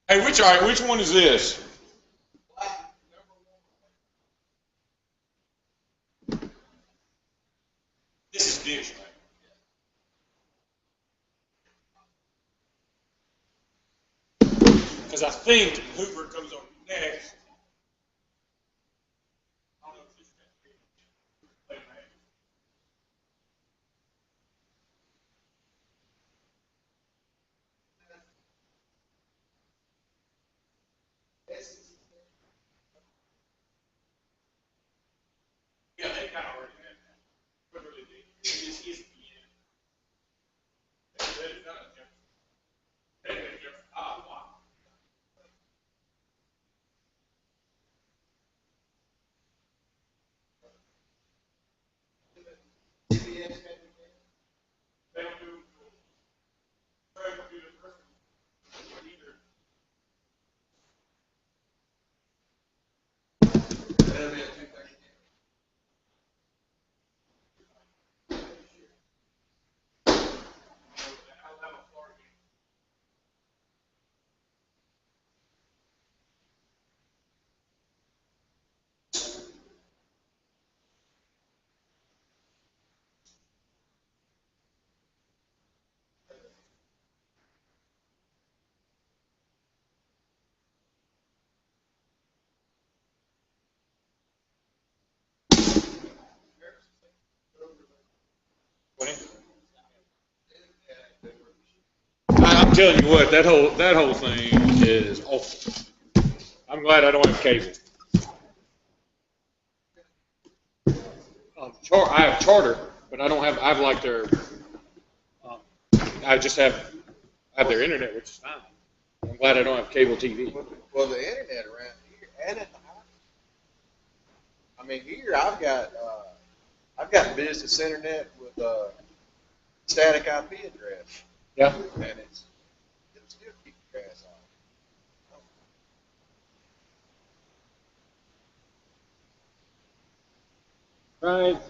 Hey, which one is this? This is dish, right? Because I think Hoover comes on next. I don't know if this is yeah, they kind of already have that. What really did? It's ESPN. They've done it. They've been here for a while. They don't do the person either. That'll be at 2:30. Alabama, Florida game. I'm telling you what, that whole thing is awful. I'm glad I don't have cable. I have Charter, but I don't have. I have like their. I just have their internet, which is fine. I'm glad I don't have cable TV. Well, the internet around here and at the house. I mean, here I've got business internet with static IP address, Yeah. and it'll still keep your ass on. Right. I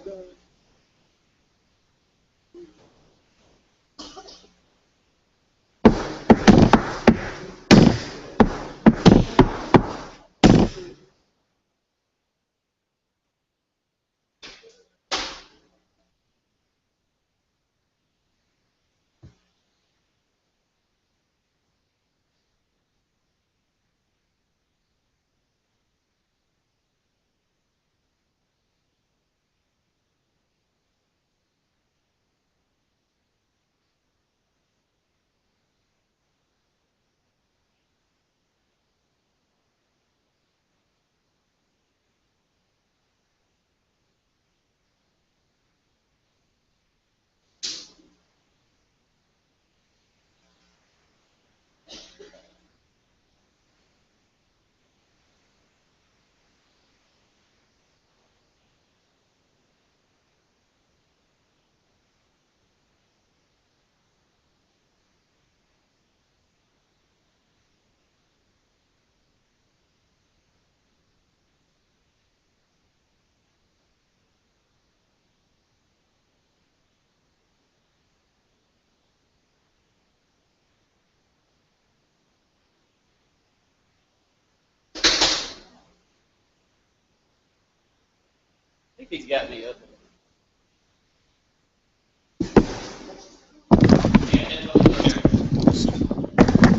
think he's got me up.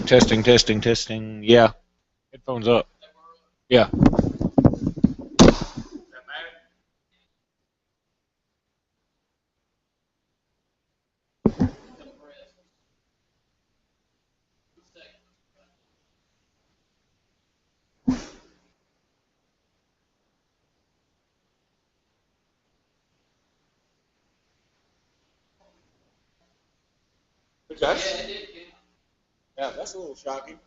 Testing. Yeah. Headphones up. Yeah. Okay. Yeah, that's a little shocking.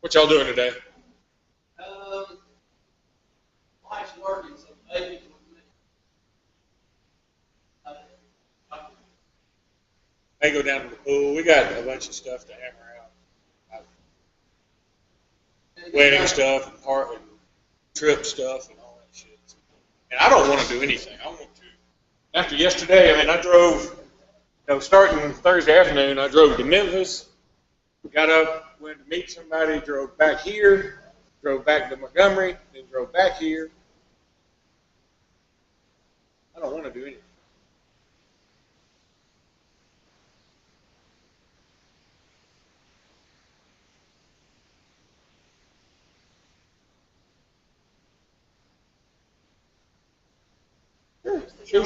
What y'all doing today? Life's working, so maybe They go down to the pool. We got a bunch of stuff to hammer out. Wedding stuff and part and trip stuff and all that shit. And I don't want to do anything. I want to. After yesterday, I mean, I drove, starting Thursday afternoon, I drove to Memphis, got up, went to meet somebody, drove back here, drove back to Montgomery, then drove back here. I don't want to do anything. Sure.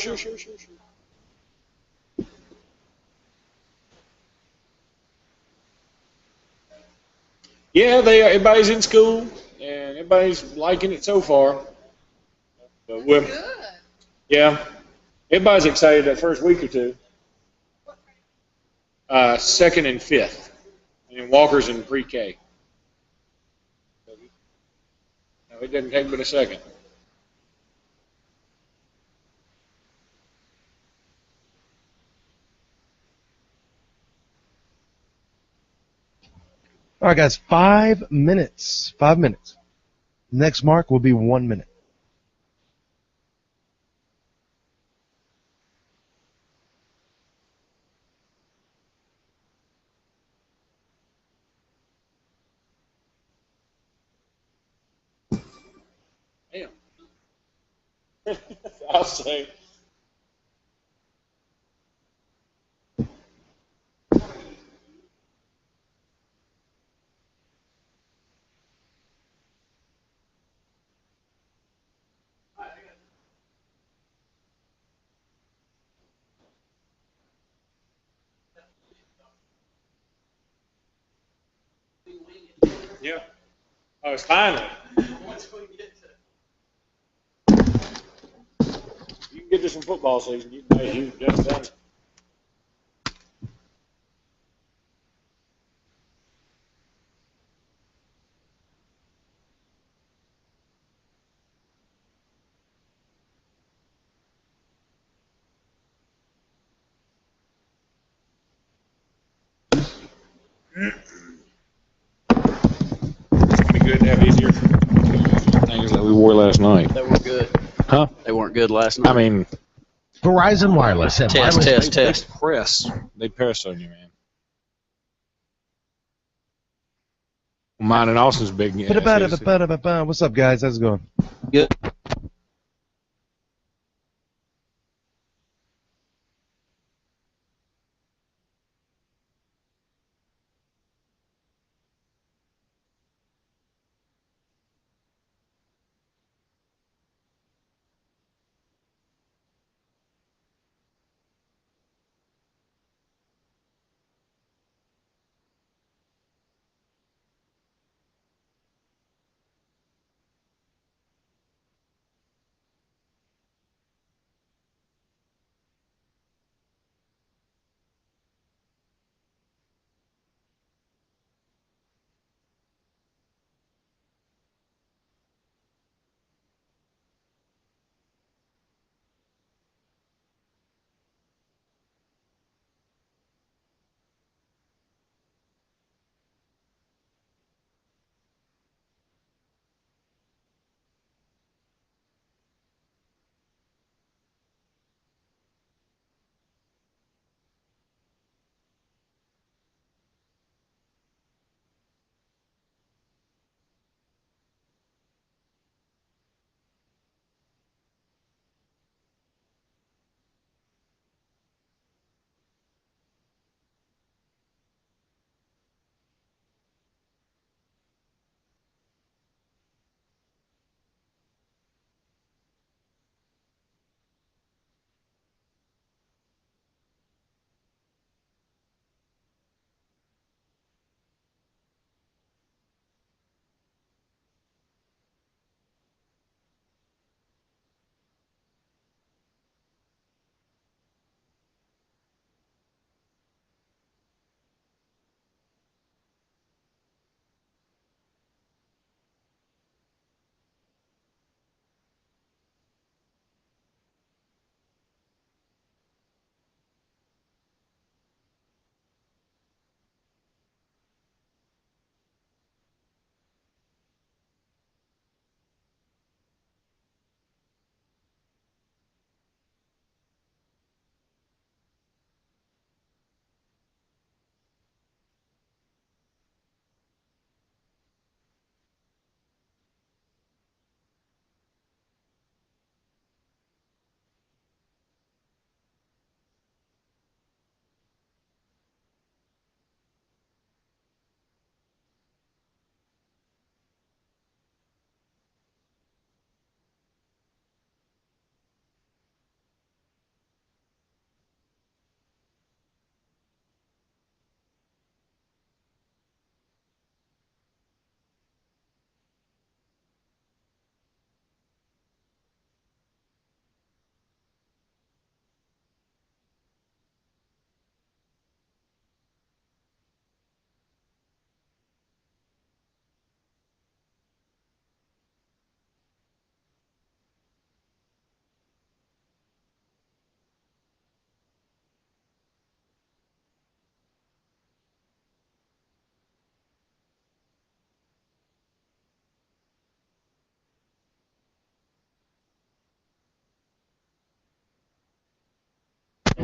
Yeah, everybody's in school, and everybody's liking it so far. But yeah, everybody's excited that first week or two. Second and fifth, and Walker's in pre-K. No, it doesn't take but a second. All right, guys, 5 minutes. 5 minutes. Next mark will be 1 minute. Damn. I'll say. Yeah. Oh, it's finally. You can get to some football season. You've just done it. It's be good to have easier things that we wore last night. They were good. Huh? They weren't good last night. I mean, Verizon Wireless. Test. They press on you, man. Mine and Austin's big. What's up, guys? How's it going? Good.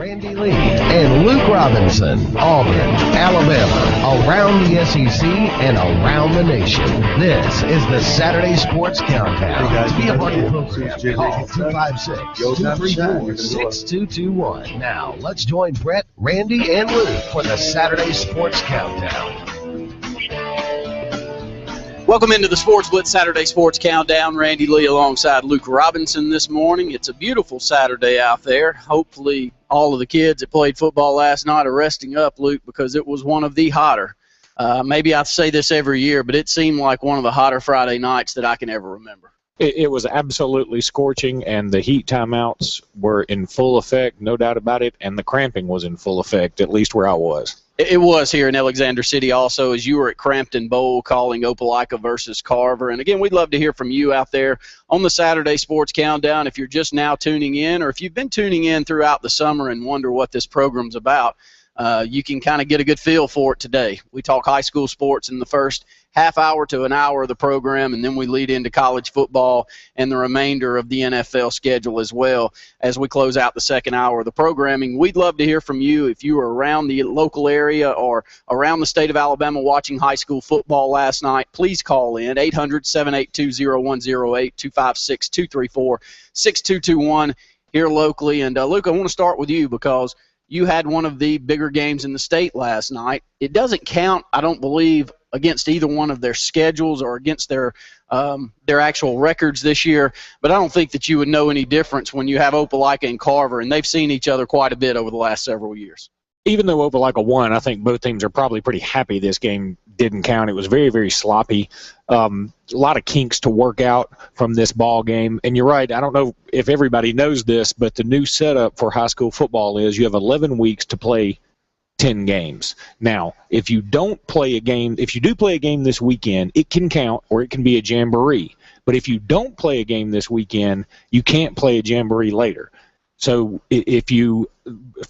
Randy Lee and Luke Robinson, Auburn, Alabama, around the SEC and around the nation. This is the Saturday Sports Countdown. To be a part of the program, call 256-234-6221. Now, let's join Brett, Randy, and Luke for the Saturday Sports Countdown. Welcome into the Sports Blitz Saturday Sports Countdown. Randy Lee alongside Luke Robinson this morning. It's a beautiful Saturday out there. Hopefully all of the kids that played football last night are resting up, Luke, because it was one of the hotter. Maybe I say this every year, but it seemed like one of the hotter Friday nights that I can ever remember. It was absolutely scorching, and the heat timeouts were in full effect, no doubt about it, and the cramping was in full effect, at least where I was. It was here in Alexander City also, as you were at Crampton Bowl calling Opelika versus Carver. And, again, we'd love to hear from you out there on the Saturday Sports Countdown. If you're just now tuning in, or if you've been tuning in throughout the summer and wonder what this program's about, you can kind of get a good feel for it today. We talk high school sports in the first half hour to an hour of the program, and then we lead into college football and the remainder of the NFL schedule as well as we close out the second hour of the programming. We'd love to hear from you if you were around the local area or around the state of Alabama watching high school football last night. Please call in 800-782-0108, 256-234-6221 here locally. And, Luke, I want to start with you because you had one of the bigger games in the state last night. It doesn't count, I don't believe, against either one of their schedules or against their actual records this year, but I don't think that you would know any difference when you have Opelika and Carver, and they've seen each other quite a bit over the last several years. Even though Opelika won, I think both teams are probably pretty happy this game didn't count. It was very, very sloppy. A lot of kinks to work out from this ball game. And you're right, I don't know if everybody knows this, but the new setup for high school football is you have 11 weeks to play 10 games. Now, if you don't play a game, if you do play a game this weekend, it can count or it can be a jamboree. But if you don't play a game this weekend, you can't play a jamboree later. So if you,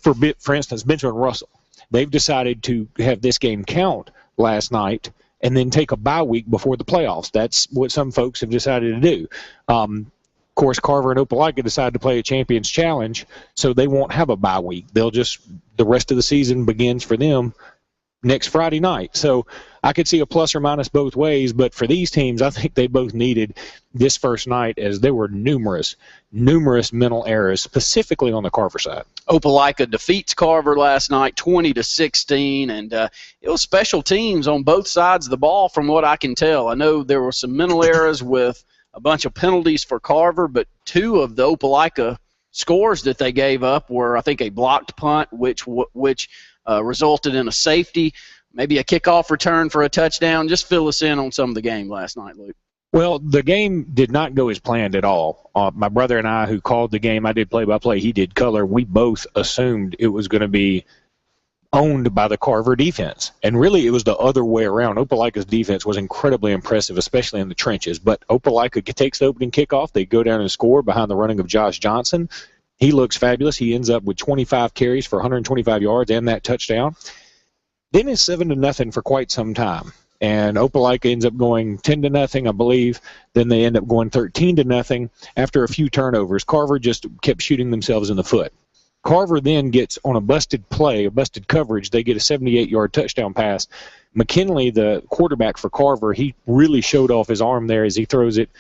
for instance, Benjamin Russell, they've decided to have this game count last night and then take a bye week before the playoffs. That's what some folks have decided to do. Of course, Carver and Opelika decided to play a Champions Challenge, so they won't have a bye week. They'll just, the rest of the season begins for them next Friday night. So I could see a plus or minus both ways, but for these teams, I think they both needed this first night as there were numerous mental errors, specifically on the Carver side. Opelika defeats Carver last night 20-16, and it was special teams on both sides of the ball from what I can tell. I know there were some mental errors with a bunch of penalties for Carver, but two of the Opelika scores that they gave up were, I think, a blocked punt, which resulted in a safety, maybe a kickoff return for a touchdown. Just fill us in on some of the game last night, Luke. Well, the game did not go as planned at all. My brother and I, who called the game, I did play-by-play, he did color. We both assumed it was going to be owned by the Carver defense. And really, it was the other way around. Opelika's defense was incredibly impressive, especially in the trenches. But Opelika takes the opening kickoff. They go down and score behind the running of Josh Johnson. He looks fabulous. He ends up with 25 carries for 125 yards and that touchdown. Then it's 7-0 for quite some time. And Opelika ends up going 10-0, I believe. Then they end up going 13-0 after a few turnovers. Carver just kept shooting themselves in the foot. Carver then gets on a busted play, a busted coverage. They get a 78-yard touchdown pass. McKinley, the quarterback for Carver, he really showed off his arm there as he throws it,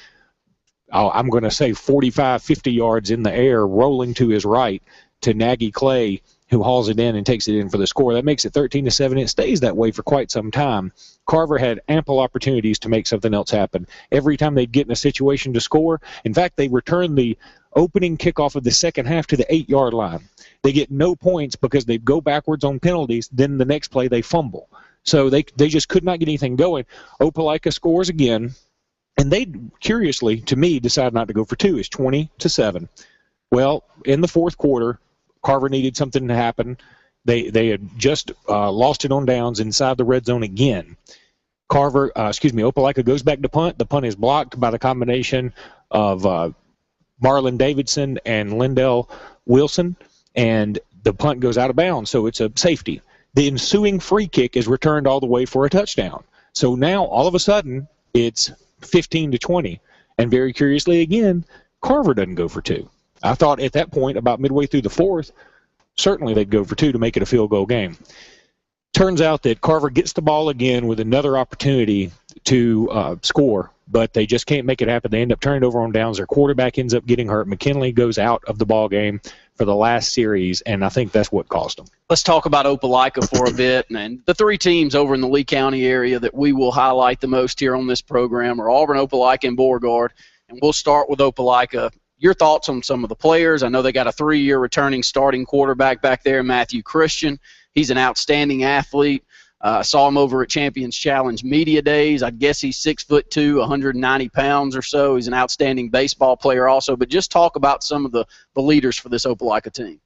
I'm going to say 45, 50 yards in the air, rolling to his right to Nagy Clay, who hauls it in and takes it in for the score. That makes it 13-7. It stays that way for quite some time. Carver had ample opportunities to make something else happen. Every time they'd get in a situation to score, in fact, they returned the opening kickoff of the second half to the 8-yard line. They get no points because they go backwards on penalties. Then the next play they fumble. So they just could not get anything going. Opelika scores again, and they, curiously, to me, decide not to go for two. It's 20-7. Well, in the fourth quarter, Carver needed something to happen. They had just lost it on downs inside the red zone again. Opelika goes back to punt. The punt is blocked by the combination of Marlon Davidson and Lindell Wilson, and the punt goes out of bounds, so it's a safety. The ensuing free kick is returned all the way for a touchdown. So now, all of a sudden, it's 15-20. And very curiously, again, Carver doesn't go for two. I thought at that point, about midway through the fourth, certainly they'd go for 2 to make it a field goal game. Turns out that Carver gets the ball again with another opportunity to score, but they just can't make it happen. They end up turning it over on downs. Their quarterback ends up getting hurt. McKinley goes out of the ball game for the last series, and I think that's what cost them. Let's talk about Opelika for a bit. And the 3 teams over in the Lee County area that we will highlight the most here on this program are Auburn, Opelika, and Beauregard. And we'll start with Opelika. Your thoughts on some of the players? I know they got a 3-year returning starting quarterback back there, Matthew Christian. He's an outstanding athlete. I saw him over at Champions Challenge Media Days. I guess he's 6'2", 190 pounds or so. He's an outstanding baseball player also. But just talk about some of the leaders for this Opelika team.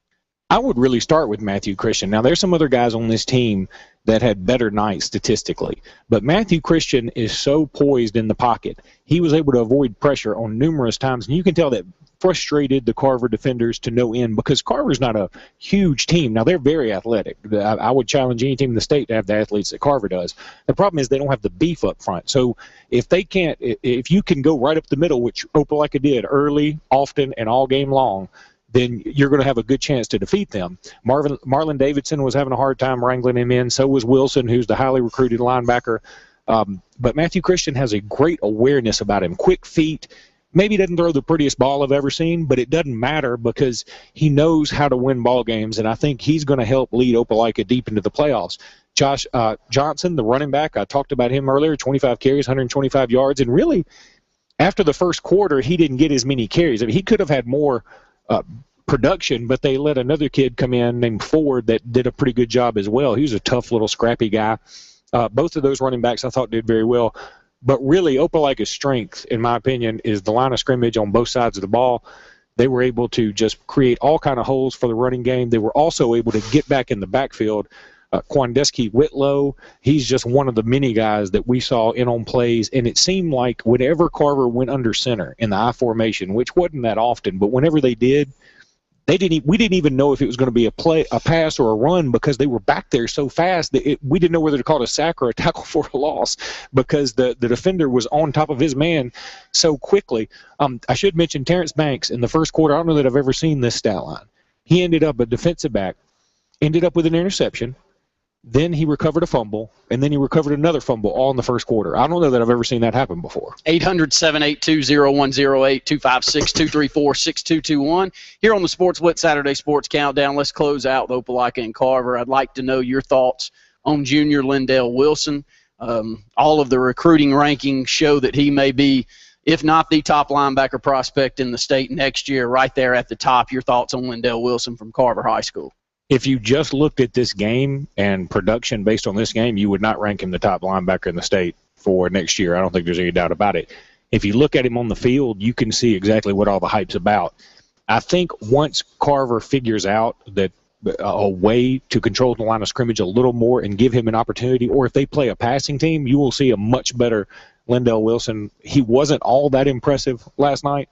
I would really start with Matthew Christian. Now, there's some other guys on this team that had better nights statistically, but Matthew Christian is so poised in the pocket. He was able to avoid pressure on numerous times, and you can tell that frustrated the Carver defenders to no end because Carver's not a huge team. Now, they're very athletic. I would challenge any team in the state to have the athletes that Carver does. The problem is they don't have the beef up front. So if you can go right up the middle, which Opelika did early, often, and all game long, then you're going to have a good chance to defeat them. Marlon Davidson was having a hard time wrangling him in. So was Wilson, who's the highly recruited linebacker. But Matthew Christian has a great awareness about him. Quick feet. Maybe he doesn't throw the prettiest ball I've ever seen, but it doesn't matter because he knows how to win ball games, and I think he's going to help lead Opelika deep into the playoffs. Josh Johnson, the running back, I talked about him earlier, 25 carries, 125 yards, and really after the first quarter he didn't get as many carries. I mean, he could have had more production, but they let another kid come in named Ford that did a pretty good job as well. He was a tough little scrappy guy. Both of those running backs I thought did very well. But really, Opelika's strength, in my opinion, is the line of scrimmage on both sides of the ball. They were able to just create all kind of holes for the running game. They were also able to get back in the backfield. Quandeski Whitlow, he's just one of the many guys that we saw in on plays, and it seemed like whenever Carver went under center in the I formation, which wasn't that often, but whenever they did, we didn't even know if it was going to be a pass or a run because they were back there so fast that we didn't know whether to call it a sack or a tackle for a loss because the defender was on top of his man so quickly. I should mention Terrence Banks in the first quarter. I don't know that I've ever seen this stat line. He ended up a defensive back, ended up with an interception, then he recovered a fumble, and then he recovered another fumble all in the first quarter. I don't know that I've ever seen that happen before. 800-782-0108, 256-234-6221. Here on the Sports Blitz Saturday Sports Countdown, let's close out with Opelika and Carver. I'd like to know your thoughts on junior Lindell Wilson. All of the recruiting rankings show that he may be, if not the top linebacker prospect in the state next year, right there at the top. Your thoughts on Lindell Wilson from Carver High School? If you just looked at this game and production based on this game, you would not rank him the top linebacker in the state for next year. I don't think there's any doubt about it. If you look at him on the field, you can see exactly what all the hype's about. I think once Carver figures out that a way to control the line of scrimmage a little more and give him an opportunity, or if they play a passing team, you will see a much better Lindell Wilson. He wasn't all that impressive last night.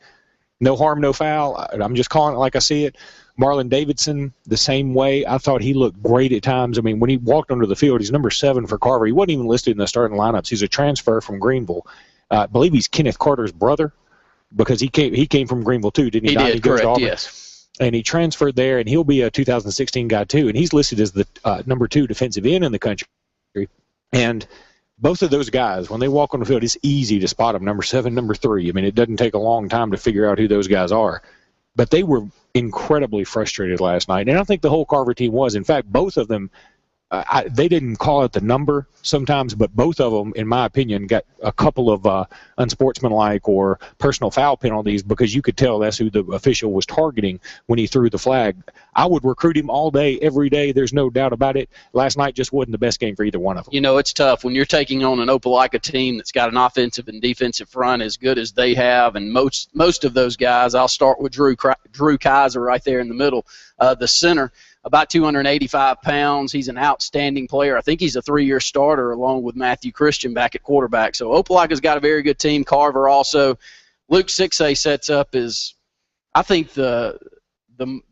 No harm, no foul. I'm just calling it like I see it. Marlon Davidson, the same way. I thought he looked great at times. I mean, when he walked onto the field, he's number 7 for Carver. He wasn't even listed in the starting lineups. He's a transfer from Greenville. I believe he's Kenneth Carter's brother because he came from Greenville too, didn't he? He did, goes correct, to Auburn. yes. And he transferred there, and he'll be a 2016 guy too. And he's listed as the number 2 defensive end in the country. And both of those guys, when they walk on the field, it's easy to spot them, number 7, number 3. I mean, it doesn't take a long time to figure out who those guys are. But they were incredibly frustrated last night, and I think the whole Carver team was. In fact, both of them, they didn't call it the number sometimes, but both of them, in my opinion, got a couple of unsportsmanlike or personal foul penalties because you could tell that's who the official was targeting when he threw the flag. I would recruit him all day, every day. There's no doubt about it. Last night just wasn't the best game for either one of them. You know, it's tough when you're taking on an Opelika team that's got an offensive and defensive front as good as they have, and most of those guys, I'll start with Drew Kaiser right there in the middle, the center. About 285 pounds. He's an outstanding player. I think he's a 3-year starter along with Matthew Christian back at quarterback. So Opelika's got a very good team. Carver also. Luke 6A sets up is, I think, the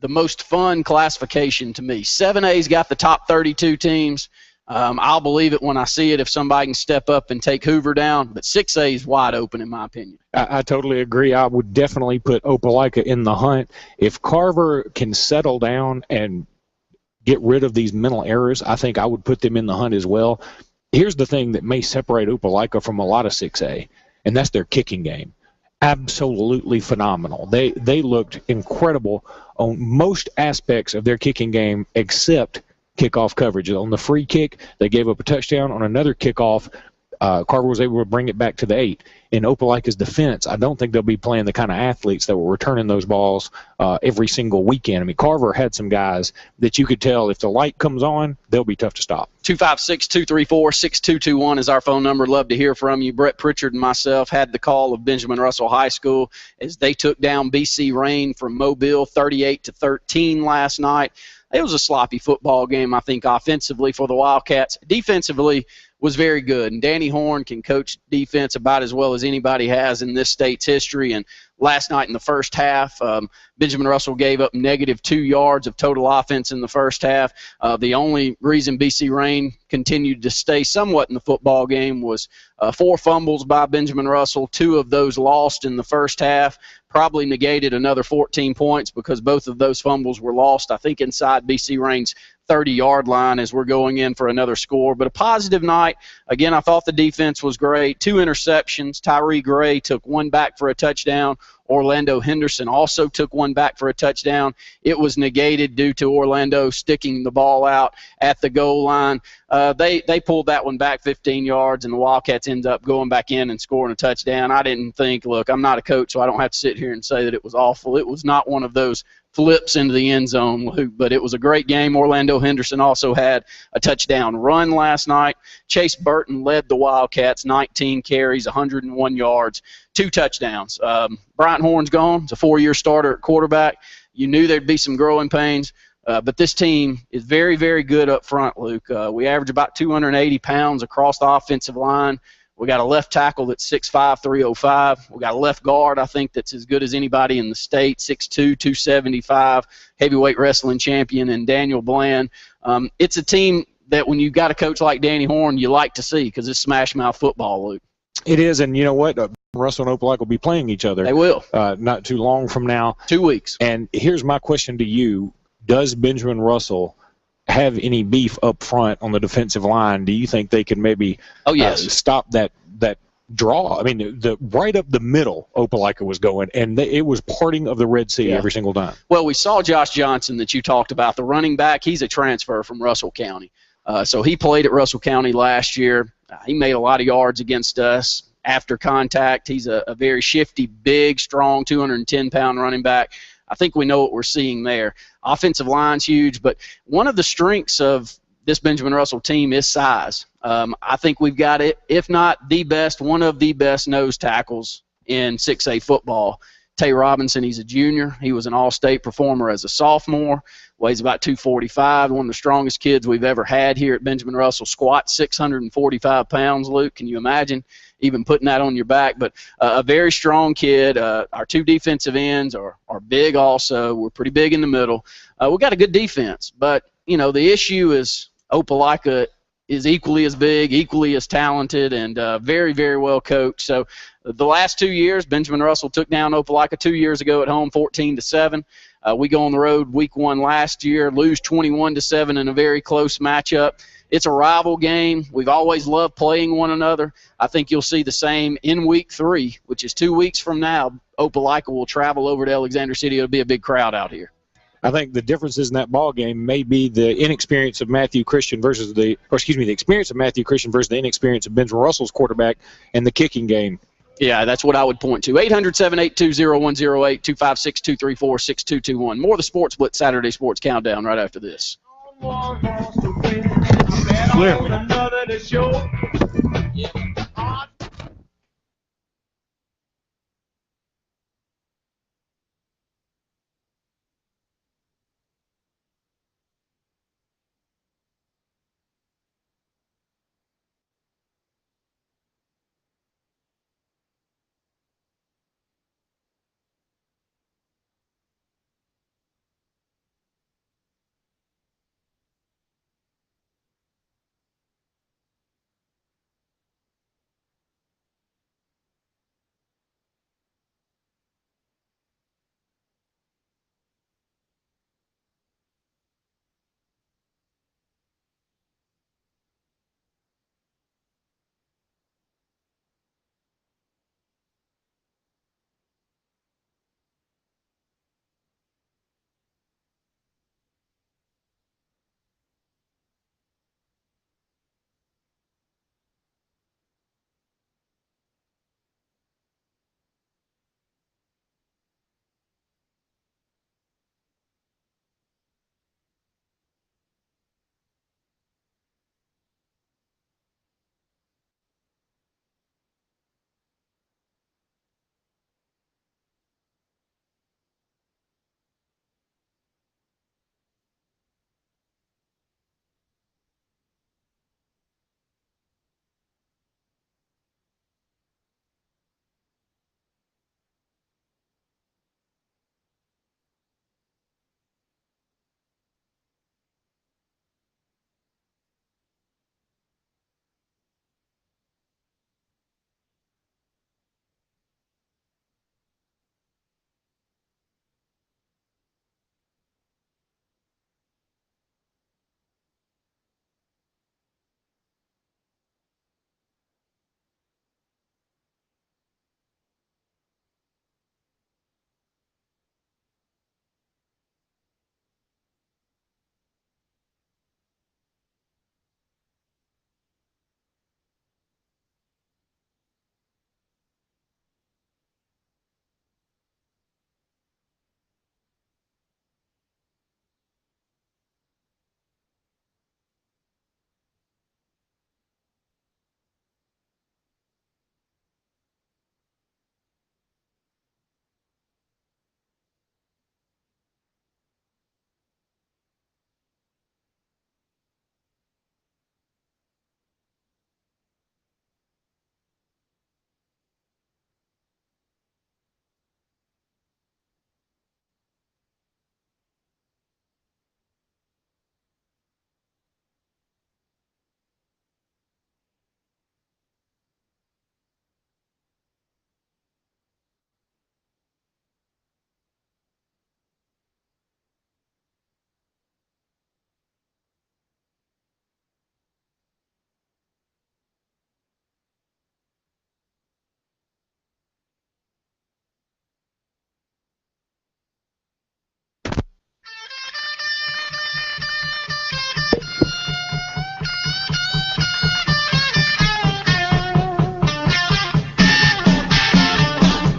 most fun classification to me. 7A's got the top 32 teams. I'll believe it when I see it if somebody can step up and take Hoover down. But 6A is wide open in my opinion. I totally agree. I would definitely put Opelika in the hunt. If Carver can settle down and get rid of these mental errors, I think I would put them in the hunt as well. Here's the thing that may separate Opelika from a lot of 6A, and that's their kicking game. Absolutely phenomenal. They looked incredible on most aspects of their kicking game except kickoff coverage. On the free kick, they gave up a touchdown. On another kickoff, Carver was able to bring it back to the 8. In Opelika's defense, I don't think they'll be playing the kind of athletes that were returning those balls every single weekend. I mean, Carver had some guys that you could tell if the light comes on, they'll be tough to stop. 256-234-6221 is our phone number. Love to hear from you. Brett Pritchard and myself had the call of Benjamin Russell High School as they took down BC Rain from Mobile 38-13 last night. It was a sloppy football game, I think, offensively for the Wildcats. Defensively was very good, and Danny Horn can coach defense about as well as anybody has in this state's history. And last night in the first half, Benjamin Russell gave up -2 yards of total offense in the first half. The only reason BC Rain continued to stay somewhat in the football game was 4 fumbles by Benjamin Russell. 2 of those lost in the first half. Probably negated another 14 points because both of those fumbles were lost, I think, inside BC Rain's 30-yard line as we're going in for another score. But a positive night. Again, I thought the defense was great. 2 interceptions. Tyree Gray took 1 back for a touchdown. Orlando Henderson also took 1 back for a touchdown. It was negated due to Orlando sticking the ball out at the goal line. They pulled that one back 15 yards, and the Wildcats end up going back in and scoring a touchdown. I didn't think, look, I'm not a coach, so I don't have to sit here and say that it was awful. It was not one of those flips into the end zone, Luke, but it was a great game. Orlando Henderson also had a touchdown run last night. Chase Burton led the Wildcats, 19 carries, 101 yards, 2 touchdowns. Bryant Horn's gone. It's a 4-year starter at quarterback. You knew there'd be some growing pains, but this team is very, very good up front, Luke. We average about 280 pounds across the offensive line. We got a left tackle that's 6'5", 305. We got a left guard, I think, that's as good as anybody in the state, 6'2", 275, heavyweight wrestling champion, and Daniel Bland. It's a team that when you've got a coach like Danny Horn, you like to see because it's smash-mouth football, Luke. It is, and you know what? Russell and Opelika will be playing each other. They will. Not too long from now. 2 weeks. And here's my question to you. Does Benjamin Russell have any beef up front on the defensive line? Do you think they can maybe stop that draw? I mean, right up the middle, Opelika was going, and it was parting of the Red Sea every single time. Well, we saw Josh Johnson that you talked about, the running back. He's a transfer from Russell County. So he played at Russell County last year. He made a lot of yards against us after contact. He's a very shifty, big, strong, 210-pound running back. I think we know what we're seeing there. Offensive line's huge, but one of the strengths of this Benjamin Russell team is size. I think we've got it, if not the best, one of the best nose tackles in 6A football. Tay Robinson, he's a junior. He was an all-state performer as a sophomore, weighs about 245, one of the strongest kids we've ever had here at Benjamin Russell. Squats 645 pounds, Luke. Can you imagine even putting that on your back? But a very strong kid. Our 2 defensive ends are big also. We're pretty big in the middle. We've got a good defense, but, you know, the issue is Opelika is equally as big, equally as talented, and very, very well coached. So the last 2 years, Benjamin Russell took down Opelika 2 years ago at home, 14-7. We go on the road week 1 last year, lose 21-7 in a very close matchup. It's a rival game. We've always loved playing one another. I think you'll see the same in week 3, which is 2 weeks from now. Opelika will travel over to Alexander City. It'll be a big crowd out here. I think the differences in that ball game may be the inexperience of Matthew Christian versus the experience of Matthew Christian versus the inexperience of Benjamin Russell's quarterback and the kicking game. Yeah, that's what I would point to. 800-782-0108, 256-234-6221. More of the Sports Blitz Saturday Sports Countdown right after this. Clear.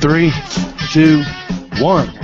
3, 2, 1.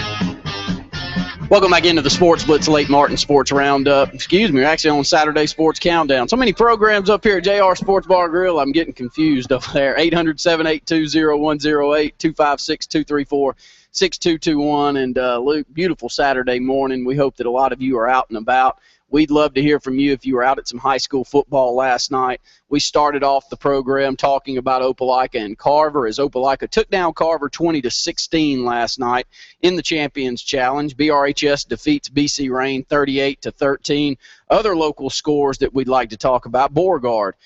Welcome back into the Sports Blitz Late Martin Sports Roundup. Excuse me, we're actually on Saturday Sports Countdown. So many programs up here at JR Sports Bar Grill, I'm getting confused over there. 800-782-0108, 256-234-6221. And Luke, beautiful Saturday morning. We hope that a lot of you are out and about. We'd love to hear from you if you were out at some high school football last night. We started off the program talking about Opelika and Carver as Opelika took down Carver 20-16 last night in the Champions Challenge. BRHS defeats BC Rain 38-13. Other local scores that we'd like to talk about: Beauregard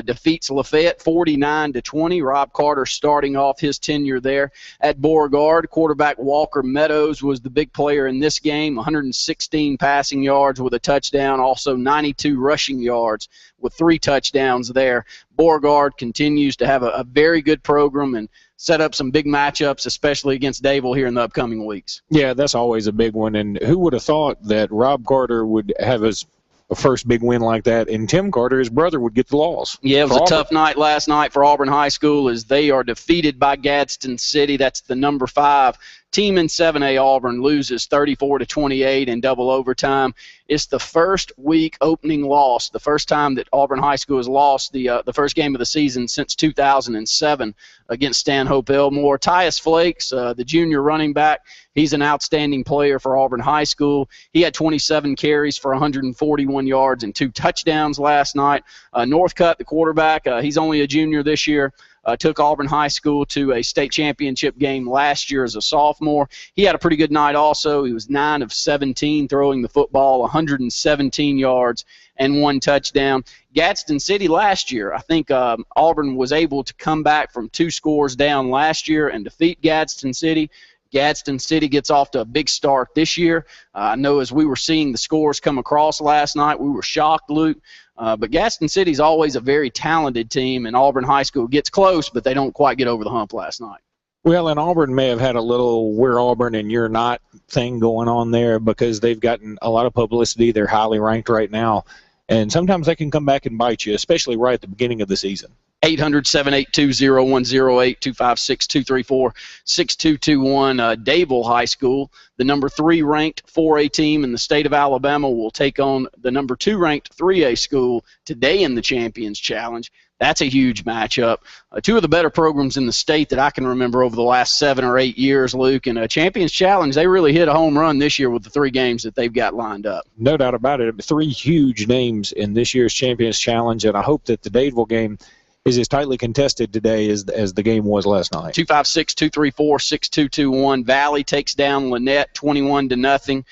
defeats Lafayette 49-20. Rob Carter starting off his tenure there at Beauregard. Quarterback Walker Meadows was the big player in this game, 116 passing yards with a touchdown, also 92 rushing yards with 3 touchdowns there. Beauregard continues to have a very good program and set up some big matchups, especially against Dayville here in the upcoming weeks. Yeah, that's always a big one. And who would have thought that Rob Carter would have his first big win like that, and Tim Carter, his brother, would get the loss? Yeah, it was a tough night last night for Auburn High School as they are defeated by Gadsden City. That's the number 5 team in 7A. Auburn loses 34-28 in double overtime. It's the first week opening loss, the first time that Auburn High School has lost the first game of the season since 2007 against Stanhope Elmore. Tyus Flakes, the junior running back, he's an outstanding player for Auburn High School. He had 27 carries for 141 yards and 2 touchdowns last night. Northcutt, the quarterback, he's only a junior this year. Took Auburn High School to a state championship game last year as a sophomore. He had a pretty good night also. He was 9 of 17 throwing the football, 117 yards and 1 touchdown. Gadsden City last year, I think Auburn was able to come back from 2 scores down last year and defeat Gadsden City. Gadsden City gets off to a big start this year. I know as we were seeing the scores come across last night, we were shocked, Luke. But Gadsden City's always a very talented team, and Auburn High School gets close, but they don't quite get over the hump last night. Well, and Auburn may have had a little "we're Auburn and you're not" thing going on there because they've gotten a lot of publicity. They're highly ranked right now, and sometimes they can come back and bite you, especially right at the beginning of the season. 800-782-0108, 256-234-6221. Dayville High School, the number 3 ranked 4A team in the state of Alabama, will take on the number 2 ranked 3A school today in the Champions Challenge. That's a huge matchup. 2 of the better programs in the state that I can remember over the last 7 or 8 years, Luke. And a Champions Challenge, they really hit a home run this year with the 3 games that they've got lined up. No doubt about it. 3 huge names in this year's Champions Challenge, and I hope that the Dayville game is as tightly contested today as the game was last night. 256-234-6221. Valley takes down Lynette 21-0.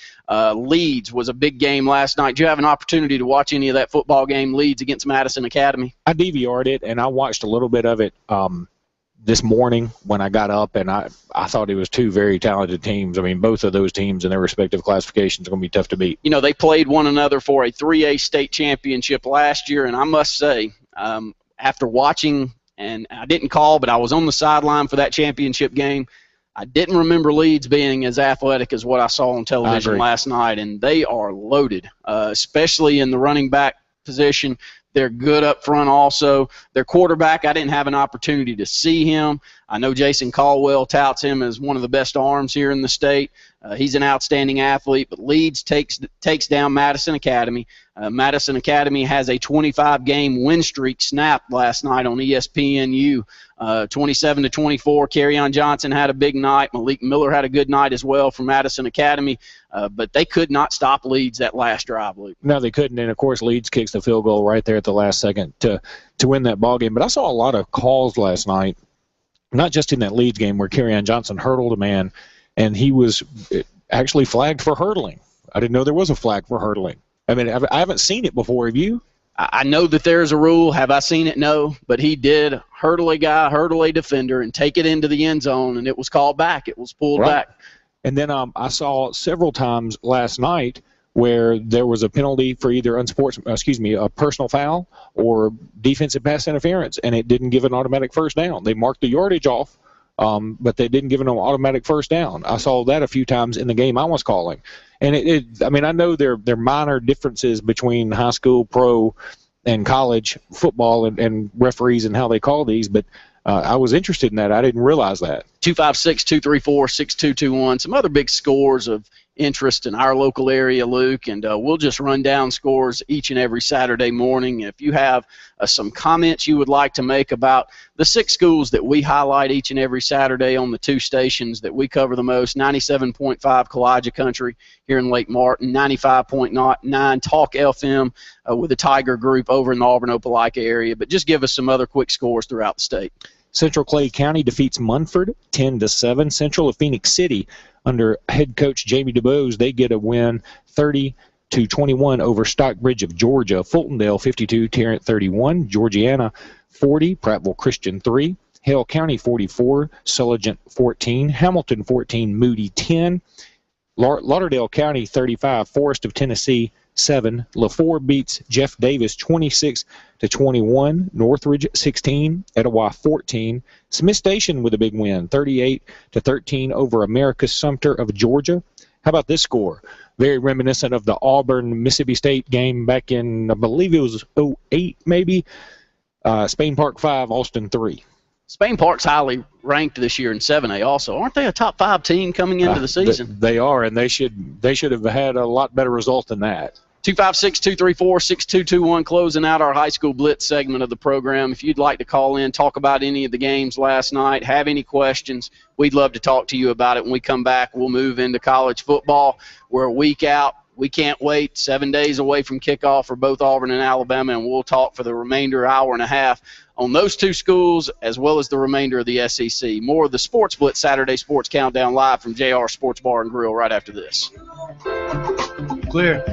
Leeds was a big game last night. Did you have an opportunity to watch any of that football game, Leeds against Madison Academy? I DVR'd it, and I watched a little bit of it this morning when I got up, and I thought it was 2 very talented teams. I mean, both of those teams in their respective classifications are going to be tough to beat. You know, they played one another for a 3A state championship last year, and I must say, after watching, and I didn't call, but I was on the sideline for that championship game, I didn't remember Leeds being as athletic as what I saw on television last night, and they are loaded, especially in the running back position. They're good up front also. Their quarterback, I didn't have an opportunity to see him. I know Jason Caldwell touts him as one of the best arms here in the state. He's an outstanding athlete, but Leeds takes down Madison Academy. Madison Academy has a 25-game win streak snapped last night on ESPNU. 27-24. Kerryon Johnson had a big night. Malik Miller had a good night as well for Madison Academy. But they could not stop Leeds that last drive, Luke. No, they couldn't. And, of course, Leeds kicks the field goal right there at the last second to win that ball game. But I saw a lot of calls last night, not just in that Leeds game where Kerryon Johnson hurdled a man, and he was actually flagged for hurdling. I didn't know there was a flag for hurdling. I mean, I haven't seen it before. Have you? I know that there's a rule. Have I seen it? No. But he did hurdle a guy, hurdle a defender, and take it into the end zone, and it was called back. It was pulled back. And then I saw several times last night where there was a penalty for either a personal foul or defensive pass interference, and it didn't give an automatic first down. They marked the yardage off, but they didn't give an automatic first down. I saw that a few times in the game I was calling. And I mean, I know there are minor differences between high school, pro, and college football and referees and how they call these, but I was interested in that. I didn't realize that. 256-234-6221. Some other big scores of interest in our local area, Luke, and we'll just run down scores each and every Saturday morning. If you have some comments you would like to make about the 6 schools that we highlight each and every Saturday on the 2 stations that we cover the most, 97.5 Kowaliga Country here in Lake Martin, 95.9 Talk FM with the Tiger Group over in the Auburn, Opelika area. But just give us some other quick scores throughout the state. Central Clay County defeats Munford 10-7. Central of Phoenix City under head coach Jamie DuBose, they get a win 30-21 over Stockbridge of Georgia. Fultondale 52, Tarrant 31, Georgiana 40, Prattville Christian 3, Hale County 44, Sulligent 14, Hamilton 14, Moody 10, Lauderdale County 35, Forest of Tennessee 7. LaFour beats Jeff Davis 26-21. Northridge 16. Etowah 14. Smith Station with a big win 38-13 over America's Sumter of Georgia. How about this score? Very reminiscent of the Auburn-Mississippi State game back in, I believe it was 08 maybe. Spain Park 5, Austin 3. Spain Park's highly ranked this year in 7A also. Aren't they a top 5 team coming into the season? They are, and they should have had a lot better result than that. 256-234-6221, closing out our high school blitz segment of the program. If you'd like to call in, talk about any of the games last night, have any questions, we'd love to talk to you about it. When we come back, we'll move into college football. We're a week out. We can't wait. 7 days away from kickoff for both Auburn and Alabama, and we'll talk for the remainder hour and a half on those 2 schools as well as the remainder of the SEC. More of the Sports Blitz Saturday Sports Countdown live from JR Sports Bar and Grill right after this. Clear.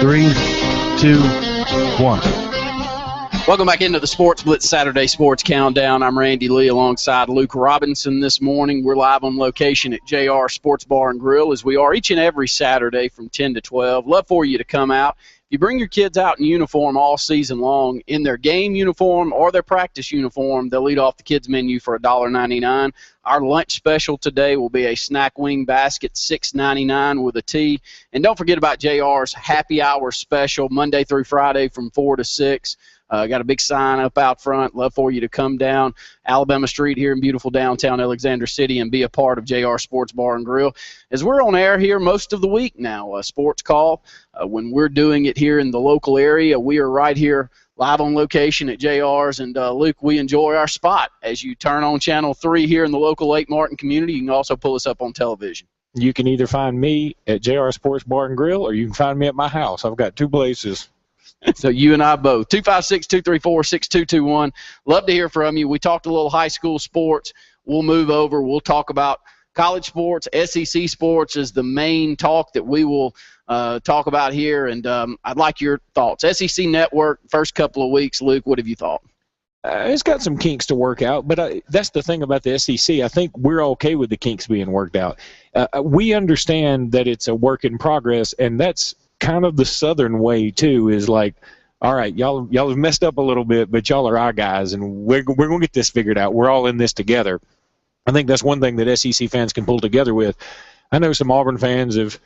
Three, two, one. Welcome back into the Sports Blitz Saturday Sports Countdown. I'm Randy Lee alongside Luke Robinson this morning. We're live on location at JR Sports Bar and Grill, as we are each and every Saturday from 10 to 12. Love for you to come out. If you bring your kids out in uniform all season long, in their game uniform or their practice uniform, they'll eat off the kids' menu for $1.99. Our lunch special today will be a snack wing basket, $6.99 with a tea. And don't forget about JR's happy hour special, Monday through Friday from 4 to 6. Got a big sign up out front. Love for you to come down Alabama Street here in beautiful downtown Alexander City and be a part of JR Sports Bar and Grill. As we're on air here most of the week now, Sports Call, when we're doing it here in the local area, we are right here live on location at JR's. And, Luke, we enjoy our spot. As you turn on Channel 3 here in the local Lake Martin community, you can also pull us up on television. You can either find me at JR Sports Bar and Grill or you can find me at my house. I've got two places. So you and I both. 256-234-6221. Love to hear from you. We talked a little high school sports. We'll move over. We'll talk about college sports. SEC sports is the main talk that we will talk about here. And I'd like your thoughts. SEC Network, first couple of weeks. Luke, what have you thought? It's got some kinks to work out, but that's the thing about the SEC. I think we're okay with the kinks being worked out. We understand that it's a work in progress, and that's kind of the Southern way too, is like, all right, y'all have messed up a little bit, but y'all are our guys, and we're going to get this figured out. We're all in this together. I think that's one thing that SEC fans can pull together with. I know some Auburn fans have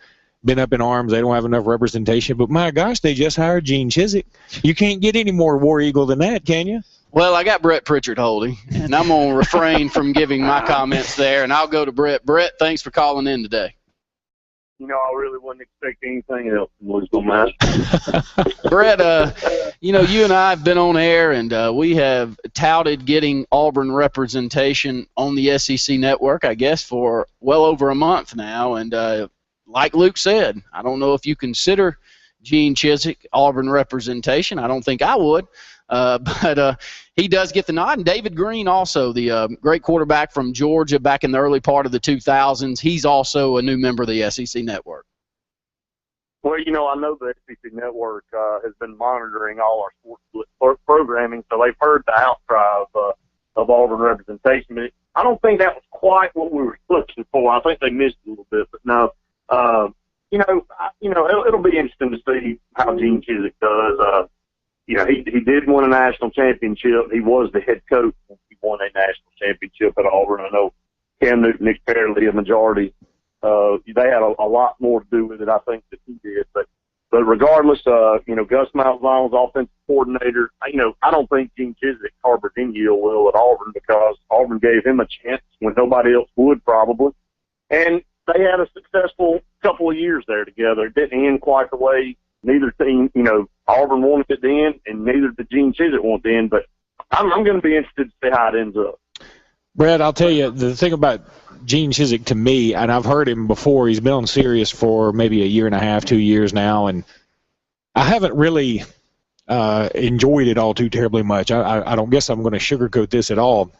been up in arms. They don't have enough representation, but my gosh, they just hired Gene Chizik. You can't get any more War Eagle than that, can you? Well, I got Brett Pritchard holding, and I'm going to refrain from giving my comments there, and I'll go to Brett. Brett, thanks for calling in today. You know, I really wasn't expecting anything else from Louisville, man. Brett, you know, you and I have been on air, and we have touted getting Auburn representation on the SEC Network, I guess, for well over a month now. And like Luke said, I don't know if you consider Gene Chizik Auburn representation. I don't think I would. But he does get the nod. And David Green also, the great quarterback from Georgia back in the early part of the 2000s, he's also a new member of the SEC Network. Well, you know, I know the SEC Network has been monitoring all our sports programming, so they've heard the outcry of Auburn representation. But I don't think that was quite what we were looking for. I think they missed a little bit. But no, it'll be interesting to see how Gene Chizik does. You know, he did win a national championship. He was the head coach when he won a national championship at Auburn. I know Cam Newton, Nick Fairley, a majority. They had a lot more to do with it, I think, than he did. But regardless, Gus Malzahn's offensive coordinator, I don't think Gene Chizik harbored any ill will at Auburn because Auburn gave him a chance when nobody else would probably. And they had a successful couple of years there together. It didn't end quite the way neither team, Auburn wanted it to end, and neither did Gene Chizik want it to end. But I'm going to be interested to see how it ends up. Brad, I'll tell you, the thing about Gene Chizik to me, and I've heard him before, he's been on Sirius for maybe a year and a half, 2 years now, and I haven't really enjoyed it all too terribly much. I don't guess I'm going to sugarcoat this at all.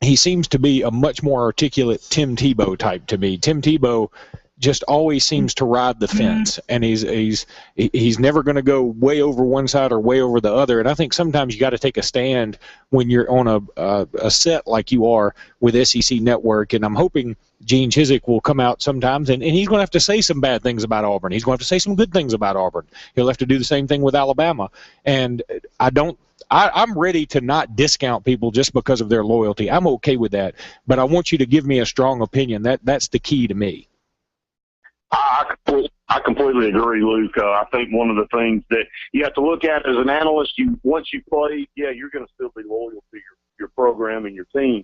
He seems to be a much more articulate Tim Tebow type to me. Tim Tebow just always seems to ride the fence, and he's never going to go way over one side or way over the other. And I think sometimes you got to take a stand when you're on a set like you are with SEC Network. And I'm hoping Gene Chizik will come out sometimes, and he's going to have to say some bad things about Auburn. He's going to have to say some good things about Auburn. He'll have to do the same thing with Alabama. And I'm ready to not discount people just because of their loyalty. I'm okay with that, but I want you to give me a strong opinion. That's the key to me. I completely agree, Luke. I think one of the things that you have to look at as an analyst, once you play, you're going to still be loyal to your program and your team.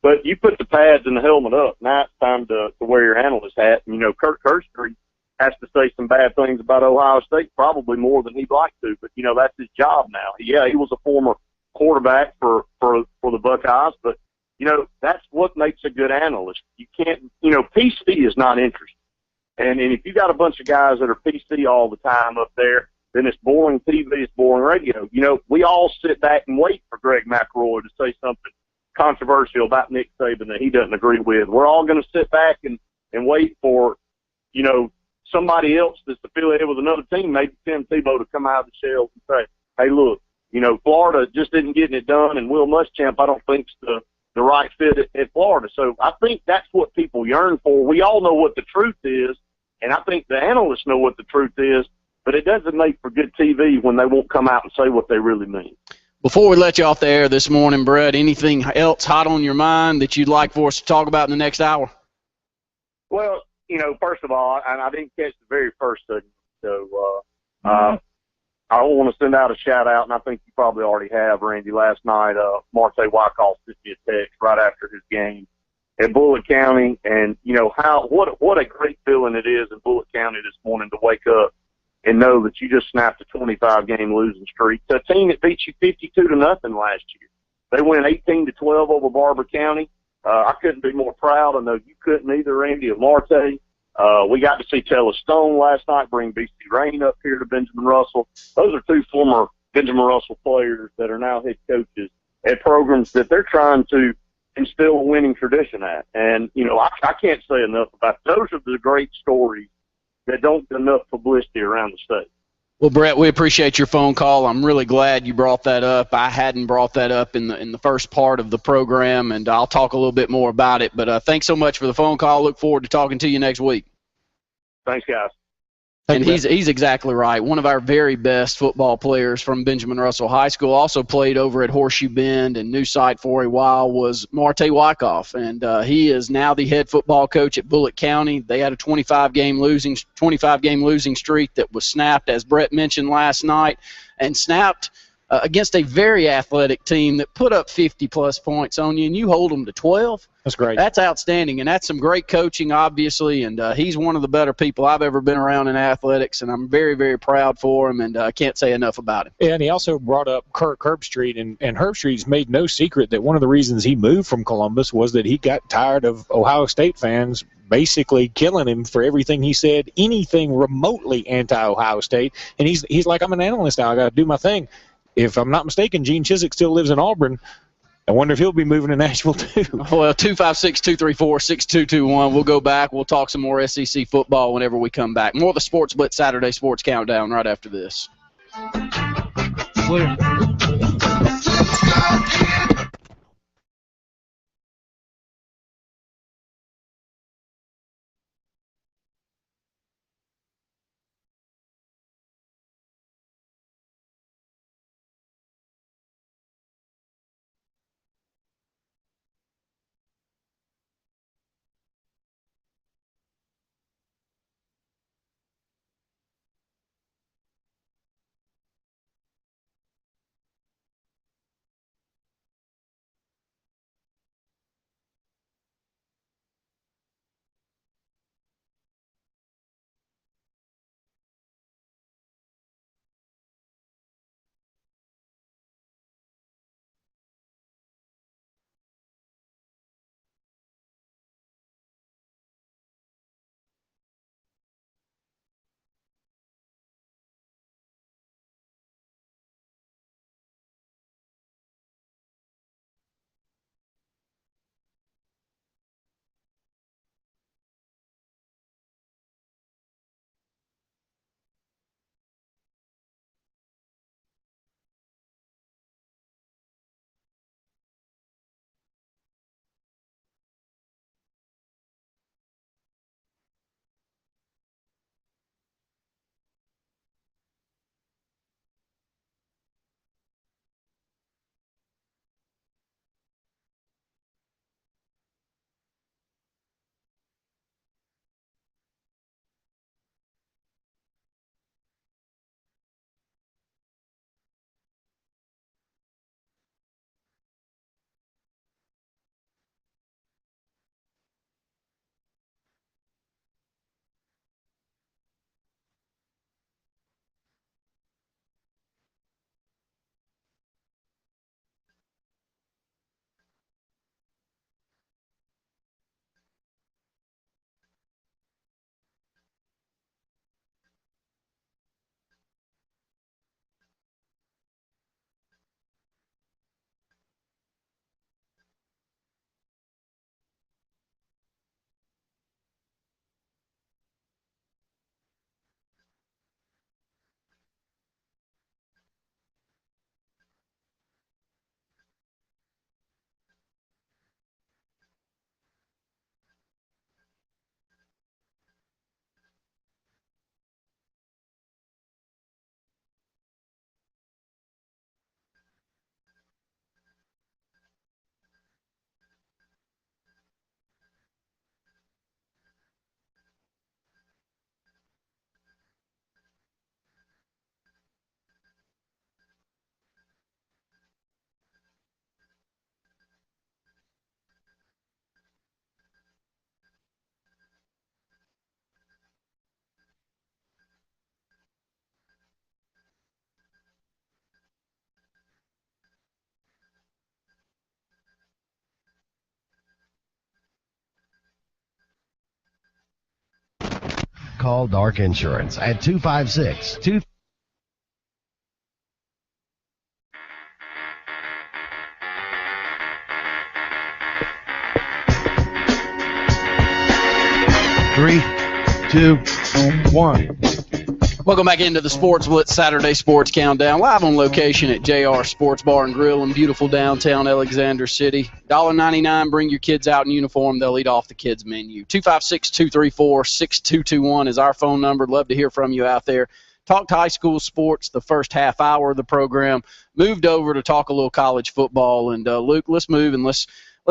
But you put the pads and the helmet up. Now it's time to wear your analyst hat. And, Kurt Kirkstreet has to say some bad things about Ohio State, probably more than he'd like to. But, that's his job now. Yeah, he was a former quarterback for the Buckeyes. But, that's what makes a good analyst. You can't, PC is not interesting. And if you got a bunch of guys that are PC all the time up there, then it's boring TV, it's boring radio. We all sit back and wait for Greg McElroy to say something controversial about Nick Saban that he doesn't agree with. We're all going to sit back and wait for, somebody else that's affiliated with another team, maybe Tim Tebow, to come out of the shell and say, hey, look, Florida just isn't getting it done, and Will Muschamp, I don't think's the right fit at Florida. So I think that's what people yearn for. We all know what the truth is, and I think the analysts know what the truth is, but it doesn't make for good TV when they won't come out and say what they really mean. Before we let you off the air this morning, Brett, anything else hot on your mind that you'd like for us to talk about in the next hour? Well, first of all, and I didn't catch the very first segment, so I want to send out a shout-out, and I think you probably already have, Randy. Last night, Marte Wyckoff sent me a text right after his game at Bullitt County, and, what a great feeling it is in Bullitt County this morning to wake up and know that you just snapped a 25-game losing streak to a team that beat you 52-0 last year. They went 18-12 over Barber County. I couldn't be more proud. I know you couldn't either, Randy, of Marte. We got to see Taylor Stone last night bring BC Rain up here to Benjamin Russell. Those are two former Benjamin Russell players that are now head coaches at programs that they're trying to instill a winning tradition at. And, I can't say enough about it. Those are the great stories that don't get enough publicity around the state. Well, Brett, we appreciate your phone call. I'm really glad you brought that up. I hadn't brought that up in the first part of the program, and I'll talk a little bit more about it. But thanks so much for the phone call. Look forward to talking to you next week. Thanks, guys. And he's exactly right. One of our very best football players from Benjamin Russell High School, also played over at Horseshoe Bend and New Site for a while, was Marte Wyckoff. And he is now the head football coach at Bullitt County. They had a 25-game losing streak that was snapped, as Brett mentioned last night, and snapped against a very athletic team that put up 50-plus points on you, and you hold them to 12. That's great. That's outstanding, and that's some great coaching, obviously, and he's one of the better people I've ever been around in athletics, and I'm very, very proud for him, and I can't say enough about him. And he also brought up Kirk Herbstreit, and Herbstreit's made no secret that one of the reasons he moved from Columbus was that he got tired of Ohio State fans basically killing him for everything he said, anything remotely anti-Ohio State, and he's like, I'm an analyst now, I got to do my thing. If I'm not mistaken, Gene Chizik still lives in Auburn. I wonder if he'll be moving to Nashville, too. Well, 256-234-6221. We'll go back. We'll talk some more SEC football whenever we come back. More of the Sports Blitz Saturday Sports Countdown right after this. Clear. call Dark Insurance at 256-2. Three, two, one. Welcome back into the Sports Blitz Saturday Sports Countdown, live on location at JR Sports Bar and Grill in beautiful downtown Alexander City. $1.99, bring your kids out in uniform. They'll eat off the kids' menu. 256-234-6221 is our phone number. Love to hear from you out there. Talked high school sports the first half hour of the program. Moved over to talk a little college football. And, Luke, let's move and let's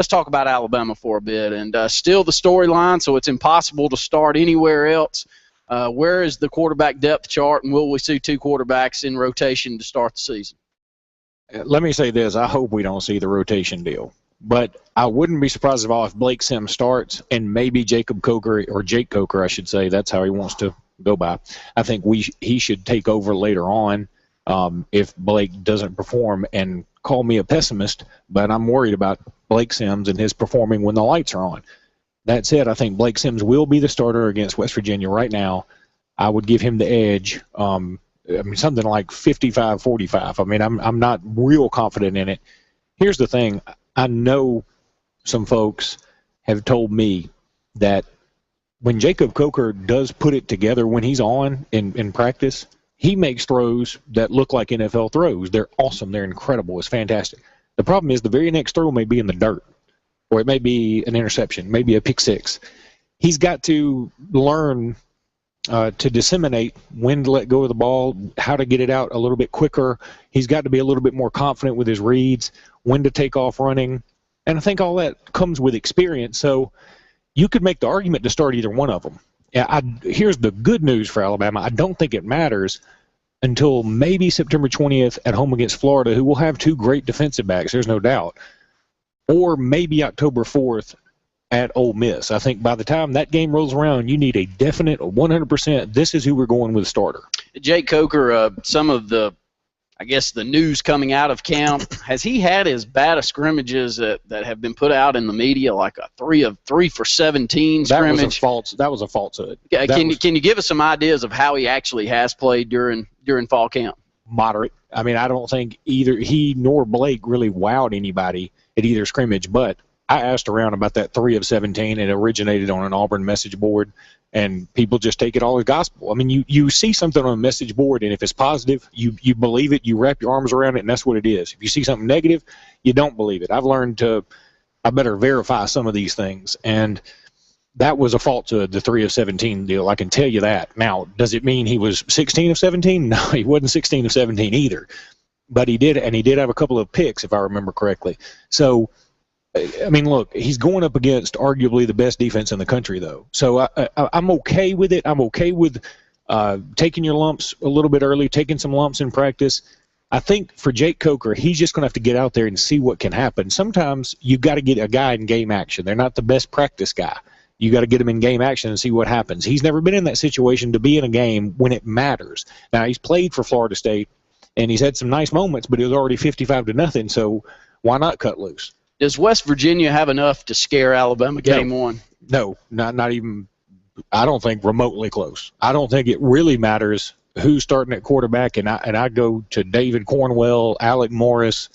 talk about Alabama for a bit. And still the storyline, so it's impossible to start anywhere else. Where is the quarterback depth chart, and will we see two quarterbacks in rotation to start the season? Let me say this. I hope we don't see the rotation deal. But I wouldn't be surprised at all if Blake Sims starts and maybe Jacob Coker, or Jake Coker, I should say. That's how he wants to go by. I think he should take over later on if Blake doesn't perform. And call me a pessimist, but I'm worried about Blake Sims and his performing when the lights are on. That said, I think Blake Sims will be the starter against West Virginia right now. I would give him the edge, something like 55-45. I mean, I'm not real confident in it. Here's the thing. I know some folks have told me that when Jacob Coker does put it together when he's on in practice, he makes throws that look like NFL throws. They're awesome. They're incredible. It's fantastic. The problem is the very next throw may be in the dirt, or it may be an interception, maybe a pick six. He's got to learn to disseminate when to let go of the ball, how to get it out a little bit quicker. He's got to be a little bit more confident with his reads, when to take off running. And I think all that comes with experience. So you could make the argument to start either one of them. Here's the good news for Alabama. I don't think it matters until maybe September 20th at home against Florida, who will have two great defensive backs, there's no doubt. Or maybe October 4th at Ole Miss. I think by the time that game rolls around, you need a definite 100%, this is who we're going with starter. Jake Coker, some of the news coming out of camp, has he had as bad of scrimmages that have been put out in the media, like a 3 for 17 scrimmage? That was a falsehood. Can you give us some ideas of how he actually has played during fall camp? Moderate. I mean, I don't think either he nor Blake really wowed anybody at either scrimmage, but I asked around about that 3 of 17. It originated on an Auburn message board, and people just take it all as gospel. I mean, you see something on a message board, and if it's positive, you believe it, you wrap your arms around it, and that's what it is. If you see something negative, you don't believe it. I've learned I better verify some of these things, and that was a falsehood, the 3 of 17 deal. I can tell you that. Now, does it mean he was 16 of 17? No, he wasn't 16 of 17 either. But he did have a couple of picks, if I remember correctly. So, I mean, look, he's going up against arguably the best defense in the country, though. So I'm okay with it. I'm okay with taking your lumps a little bit early, taking some lumps in practice. I think for Jake Coker, he's just going to have to get out there and see what can happen. Sometimes you've got to get a guy in game action. They're not the best practice guy. You got to get him in game action and see what happens. He's never been in that situation to be in a game when it matters. Now, he's played for Florida State, and he's had some nice moments, but it was already 55-0, so why not cut loose? Does West Virginia have enough to scare Alabama game one? No, not even. I don't think remotely close. I don't think it really matters who's starting at quarterback, and I go to David Cornwell, Alec Morris.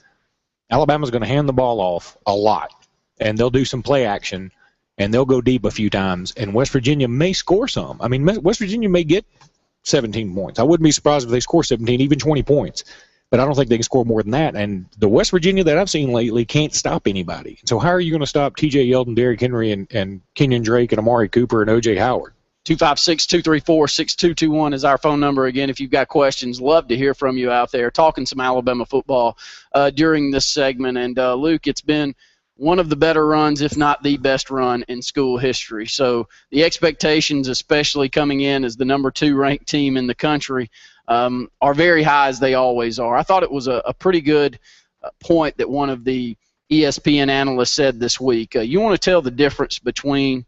Alabama's going to hand the ball off a lot, and they'll do some play action, and they'll go deep a few times, and West Virginia may score some. I mean, West Virginia may get 17 points. I wouldn't be surprised if they score 17, even 20 points. But I don't think they can score more than that. And the West Virginia that I've seen lately can't stop anybody. So how are you going to stop T.J. Yeldon, Derrick Henry, and Kenyon Drake, and Amari Cooper, and O.J. Howard? 256-234-6221 is our phone number. Again, if you've got questions, love to hear from you out there. Talking some Alabama football during this segment. And, Luke, it's been one of the better runs, if not the best run in school history. So the expectations, especially coming in as the number 2 ranked team in the country, are very high, as they always are. I thought it was a pretty good point that one of the ESPN analysts said this week. You want to tell the difference between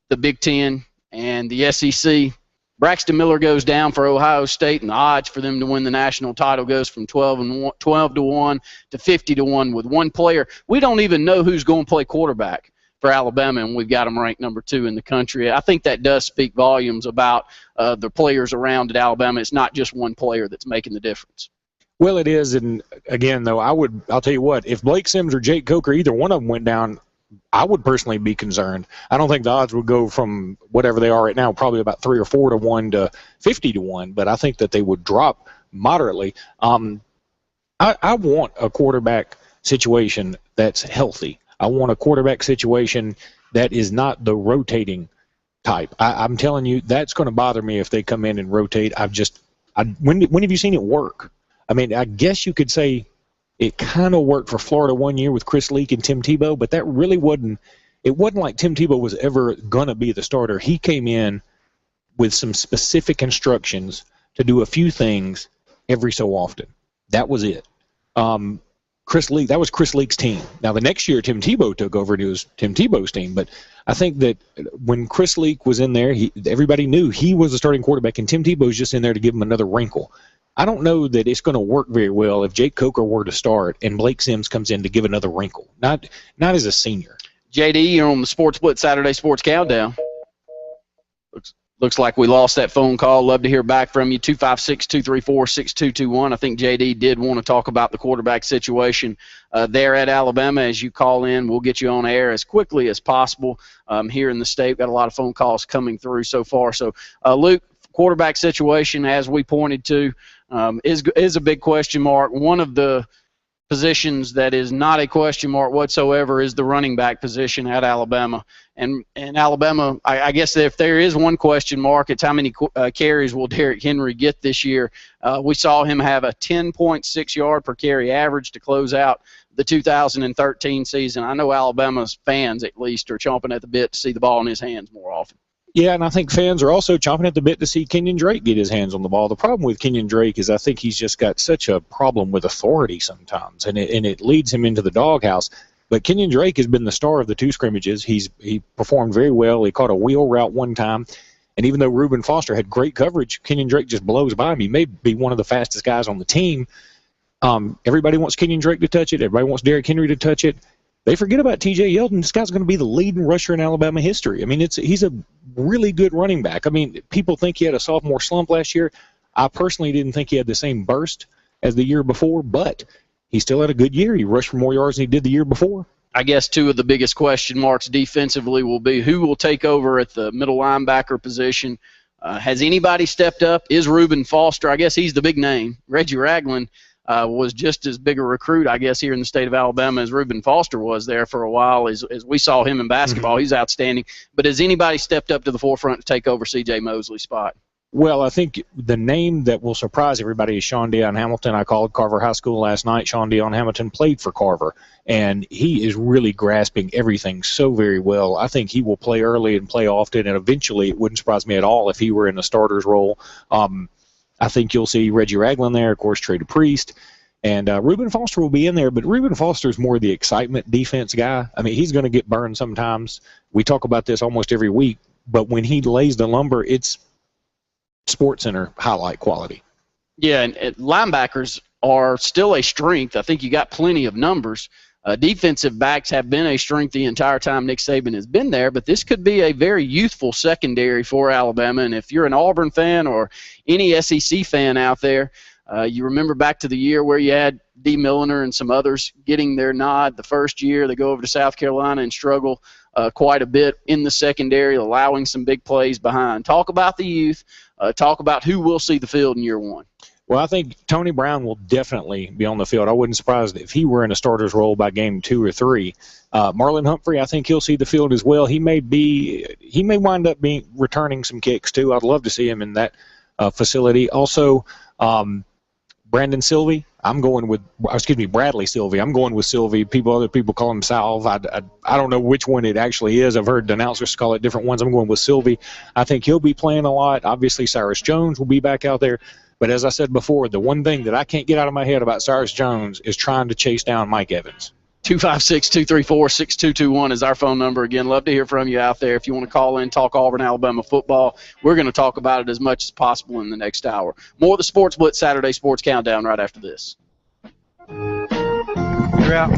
the Big Ten and the SEC. Braxton Miller goes down for Ohio State, and the odds for them to win the national title goes from 12-1 to 50-1 with one player. We don't even know who's going to play quarterback for Alabama, and we've got them ranked number 2 in the country. I think that does speak volumes about the players around at Alabama. It's not just one player that's making the difference. Well, it is, and again, though, I'll tell you what, if Blake Sims or Jake Coker, either one of them went down, I would personally be concerned. I don't think the odds would go from whatever they are right now, probably about 3 or 4 to 1 to 50 to 1, but I think that they would drop moderately. I want a quarterback situation that's healthy. I want a quarterback situation that is not the rotating type. I'm telling you, that's going to bother me if they come in and rotate. When have you seen it work? I mean, I guess you could say it kind of worked for Florida one year with Chris Leak and Tim Tebow, but that really wasn't like Tim Tebow was ever going to be the starter. He came in with some specific instructions to do a few things every so often. That was it. Chris Leak, that was Chris Leak's team. Now, the next year, Tim Tebow took over, and it was Tim Tebow's team. But I think that when Chris Leak was in there, everybody knew he was the starting quarterback, and Tim Tebow was just in there to give him another wrinkle. I don't know that it's going to work very well if Jake Coker were to start and Blake Sims comes in to give another wrinkle. Not as a senior. JD, you're on the Sports Blitz Saturday Sports Countdown. Looks like we lost that phone call. Love to hear back from you. 256-234-6221. I think JD did want to talk about the quarterback situation there at Alabama. As you call in, we'll get you on air as quickly as possible here in the state. We've got a lot of phone calls coming through so far. So, Luke, quarterback situation, as we pointed to, is a big question mark. One of the positions that is not a question mark whatsoever is the running back position at Alabama. And Alabama, I guess if there is one question mark, it's how many carries will Derrick Henry get this year. We saw him have a 10.6 yard per carry average to close out the 2013 season. I know Alabama's fans, at least, are chomping at the bit to see the ball in his hands more often. Yeah, and I think fans are also chomping at the bit to see Kenyon Drake get his hands on the ball. The problem with Kenyon Drake is I think he's just got such a problem with authority sometimes, and it leads him into the doghouse. But Kenyon Drake has been the star of the 2 scrimmages. He performed very well. He caught a wheel route one time, and even though Reuben Foster had great coverage, Kenyon Drake just blows by him. He may be one of the fastest guys on the team. Everybody wants Kenyon Drake to touch it. Everybody wants Derrick Henry to touch it. They forget about T.J. Yeldon. This guy's going to be the leading rusher in Alabama history. I mean, he's a really good running back. I mean, people think he had a sophomore slump last year. I personally didn't think he had the same burst as the year before, but he still had a good year. He rushed for more yards than he did the year before. I guess 2 of the biggest question marks defensively will be who will take over at the middle linebacker position. Has anybody stepped up? Is Reuben Foster? I guess he's the big name. Reggie Ragland was just as big a recruit, I guess, here in the state of Alabama as Reuben Foster was there for a while. As we saw him in basketball, he's outstanding. But has anybody stepped up to the forefront to take over C.J. Mosley's spot? Well, I think the name that will surprise everybody is Sean Deion Hamilton. I called Carver High School last night. Sean Deion Hamilton played for Carver, and he is really grasping everything so very well. I think he will play early and play often, and eventually it wouldn't surprise me at all if he were in a starter's role. I think you'll see Reggie Ragland there, of course, Trey DePriest, and Reuben Foster will be in there, but Reuben Foster is more the excitement defense guy. I mean, he's going to get burned sometimes. We talk about this almost every week, but when he lays the lumber, it's Sports Center highlight quality. Yeah, and linebackers are still a strength. I think you got plenty of numbers. Defensive backs have been a strength the entire time Nick Saban has been there, but this could be a very youthful secondary for Alabama. And if you're an Auburn fan or any SEC fan out there, you remember back to the year where you had D. Milliner and some others getting their nod the first year. They go over to South Carolina and struggle quite a bit in the secondary, allowing some big plays behind. Talk about the youth. Talk about who will see the field in year 1. Well, I think Tony Brown will definitely be on the field. I wouldn't be surprised if he were in a starter's role by game 2 or 3. Marlon Humphrey, I think he'll see the field as well. He may wind up returning some kicks too. I'd love to see him in that facility. Also, Bradley Sylvie. Bradley Sylvie. I'm going with Sylvie. Other people call him Salve. I don't know which one it actually is. I've heard the announcers call it different ones. I'm going with Sylvie. I think he'll be playing a lot. Obviously, Cyrus Jones will be back out there. But as I said before, the one thing that I can't get out of my head about Cyrus Jones is trying to chase down Mike Evans. 256-234-6221 is our phone number. Again, love to hear from you out there. If you want to call in, talk Auburn, Alabama football, we're going to talk about it as much as possible in the next hour. More of the Sports Blitz Saturday Sports Countdown right after this. You're out.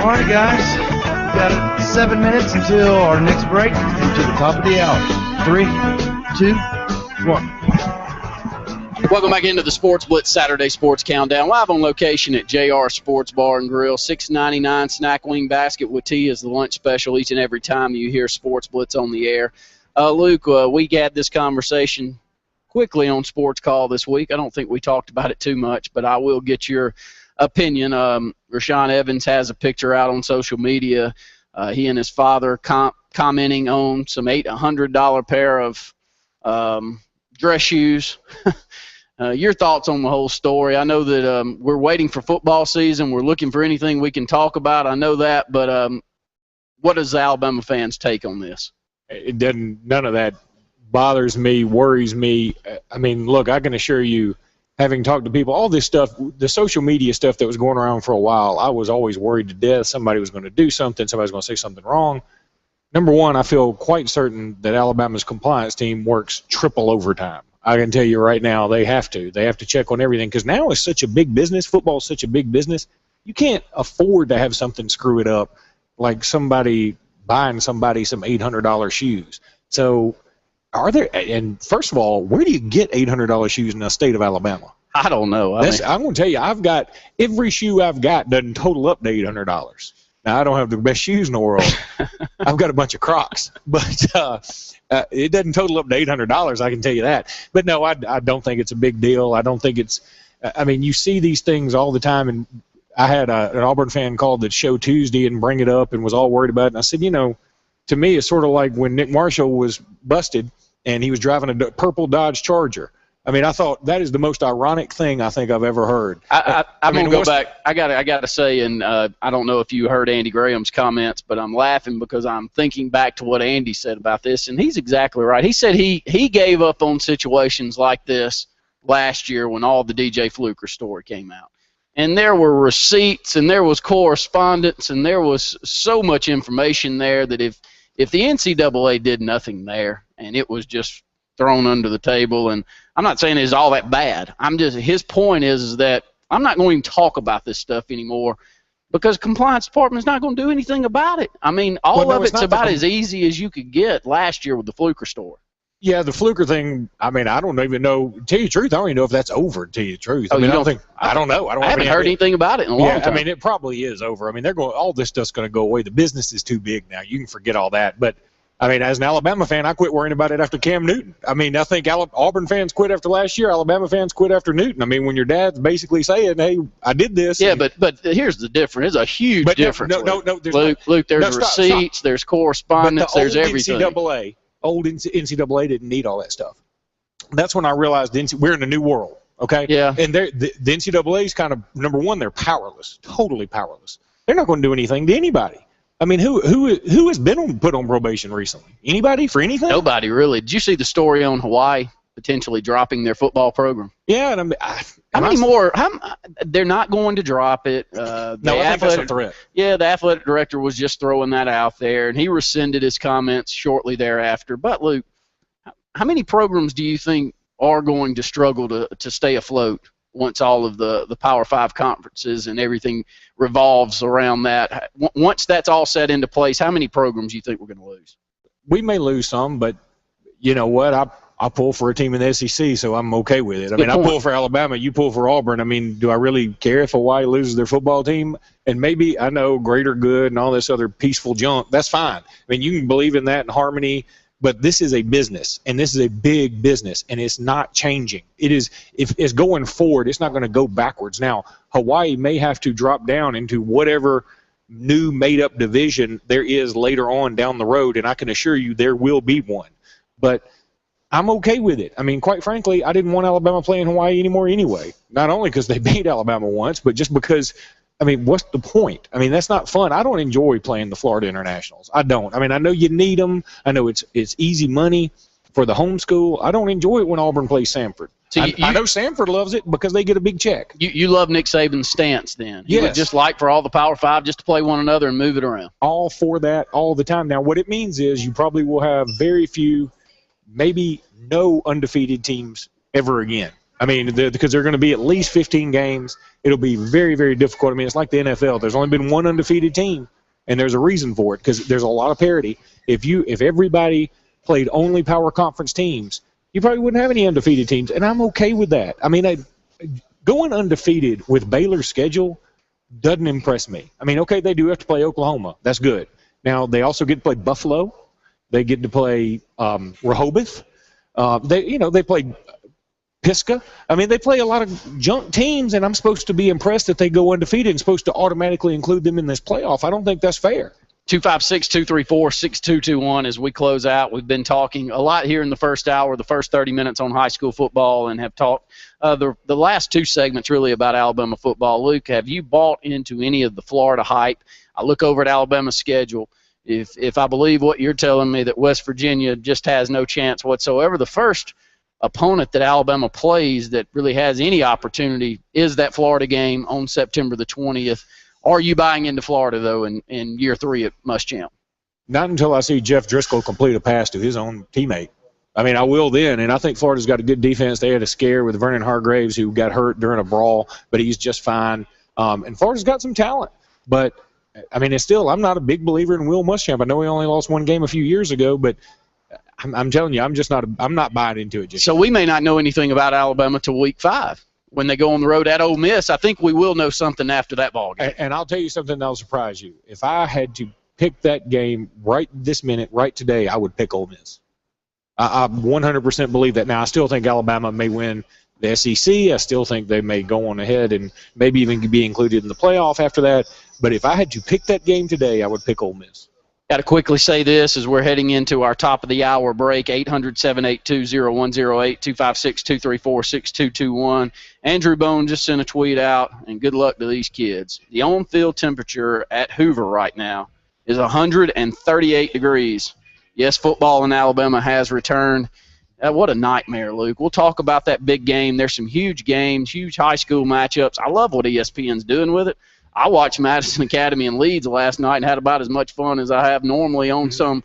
All right, guys. We've got 7 minutes until our next break and to the top of the hour. 3, 2, 1. Welcome back into the Sports Blitz Saturday Sports Countdown. Live on location at JR Sports Bar and Grill. $6.99 snack wing basket with tea is the lunch special each and every time you hear Sports Blitz on the air. Luke, we had this conversation quickly on Sports Call this week. I don't think we talked about it too much, but I will get your opinion. Rashawn Evans has a picture out on social media. He and his father commenting on some $800 pair of dress shoes. Your thoughts on the whole story? I know that we're waiting for football season. We're looking for anything we can talk about. I know that, but what does the Alabama fans take on this? It doesn't. None of that bothers me, worries me. I mean, look, I can assure you, having talked to people, all this stuff, the social media stuff that was going around for a while, I was always worried to death somebody was going to do something, somebody's going to say something wrong. Number one, I feel quite certain that Alabama's compliance team works triple overtime. I can tell you right now they have to. They have to check on everything because now it's such a big business. Football is such a big business. You can't afford to have something screw it up like somebody buying somebody some $800 shoes. So are there – and first of all, where do you get $800 shoes in the state of Alabama? I don't know. I'm going to tell you, I've got – every shoe I've got doesn't total up to $800. Now, I don't have the best shoes in the world. I've got a bunch of Crocs. But it doesn't total up to $800, I can tell you that. But, no, I don't think it's a big deal. I don't think it's – I mean, you see these things all the time, and I had an Auburn fan called the show Tuesday and bring it up and was all worried about it. And I said, you know, to me it's sort of like when Nick Marshall was busted and he was driving a purple Dodge Charger. I mean, I thought that is the most ironic thing I think I've ever heard. I'm going to go back. I got to say, and I don't know if you heard Andy Graham's comments, but I'm laughing because I'm thinking back to what Andy said about this, and he's exactly right. He said he gave up on situations like this last year when all the DJ Fluker story came out. And there were receipts, and there was correspondence, and there was so much information there that if the NCAA did nothing there and it was just thrown under the table, and I'm not saying it's all that bad. His point is that I'm not going to talk about this stuff anymore because compliance department is not going to do anything about it. I mean, it's about as easy as you could get last year with the Fluker story. Yeah, the Fluker thing, I mean, I don't even know. To tell you the truth, I don't even know if that's over, to tell you the truth. Oh, I mean, I don't know. I haven't heard anything about it in a long time. I mean, it probably is over. I mean, all this stuff's going to go away. The business is too big now. You can forget all that. But, I mean, as an Alabama fan, I quit worrying about it after Cam Newton. I mean, I think Auburn fans quit after last year. Alabama fans quit after Newton. I mean, when your dad's basically saying, hey, I did this. Yeah, but here's the difference. There's a huge difference. No, Luke, there's receipts, there's correspondence, there's everything. Old NCAA didn't need all that stuff. That's when I realized we're in a new world, okay? Yeah. And the NCAA is kind of, number one, they're powerless, totally powerless. They're not going to do anything to anybody. I mean, who has been put on probation recently? Anybody for anything? Nobody, really. Did you see the story on Hawaii potentially dropping their football program? Yeah. And how many more? They're not going to drop it. I think that's a threat. Yeah, the athletic director was just throwing that out there, and he rescinded his comments shortly thereafter. But, Luke, how many programs do you think are going to struggle to stay afloat once all of the Power 5 conferences and everything revolves around that? Once that's all set into place, how many programs do you think we're going to lose? We may lose some, but you know what? I pull for a team in the SEC, so I'm okay with it. I mean, I pull for Alabama, you pull for Auburn. I mean, do I really care if Hawaii loses their football team? And maybe, I know, greater good and all this other peaceful junk, that's fine. I mean, you can believe in that and harmony, but this is a business, and this is a big business, and it's not changing. It is, if it's going forward, it's not going to go backwards. Now, Hawaii may have to drop down into whatever new made-up division there is later on down the road, and I can assure you there will be one. But I'm okay with it. I mean, quite frankly, I didn't want Alabama playing Hawaii anymore anyway. Not only because they beat Alabama once, but just because, I mean, what's the point? I mean, that's not fun. I don't enjoy playing the Florida Internationals. I don't. I mean, I know you need them. I know it's easy money for the home school. I don't enjoy it when Auburn plays Samford. So I know Samford loves it because they get a big check. You love Nick Saban's stance then. Yes. You would just like for all the Power 5 just to play one another and move it around. All for that all the time. Now, what it means is you probably will have very few, maybe no undefeated teams ever again. I mean, because there are going to be at least 15 games. It'll be very, very difficult. I mean, it's like the NFL. There's only been one undefeated team, and there's a reason for it because there's a lot of parity. If everybody played only power conference teams, you probably wouldn't have any undefeated teams, and I'm okay with that. I mean, going undefeated with Baylor's schedule doesn't impress me. I mean, okay, they do have to play Oklahoma. That's good. Now, they also get to play Buffalo. They get to play Rehoboth. They play Pisgah. I mean, they play a lot of junk teams, and I'm supposed to be impressed that they go undefeated and supposed to automatically include them in this playoff. I don't think that's fair. 256-234-6221 as we close out. We've been talking a lot here in the first hour, the first 30 minutes on high school football, and have talked the last two segments really about Alabama football. Luke, have you bought into any of the Florida hype? I look over at Alabama's schedule. If I believe what you're telling me, that West Virginia just has no chance whatsoever, the first opponent that Alabama plays that really has any opportunity is that Florida game on September the 20th. Are you buying into Florida, though, in year 3 at Muschamp? Not until I see Jeff Driscoll complete a pass to his own teammate. I mean, I will then, and I think Florida's got a good defense. They had a scare with Vernon Hargraves, who got hurt during a brawl, but he's just fine. And Florida's got some talent. But, I mean, I'm not a big believer in Will Muschamp. I know he only lost one game a few years ago, but I'm telling you, I'm not buying into it. So we may not know anything about Alabama till week 5. When they go on the road at Ole Miss, I think we will know something after that ball game. And I'll tell you something that'll surprise you. If I had to pick that game right this minute, right today, I would pick Ole Miss. I 100% believe that. Now, I still think Alabama may win the SEC. I still think they may go on ahead and maybe even be included in the playoff after that. But if I had to pick that game today, I would pick Ole Miss. Got to quickly say this as we're heading into our top of the hour break. 800-782-0108, 256-234-6221. Andrew Bone just sent a tweet out, and good luck to these kids. The on-field temperature at Hoover right now is 138 degrees. Yes, football in Alabama has returned. What a nightmare, Luke. We'll talk about that big game. There's some huge games, huge high school matchups. I love what ESPN's doing with it. I watched Madison Academy and Leeds last night and had about as much fun as I have normally on some,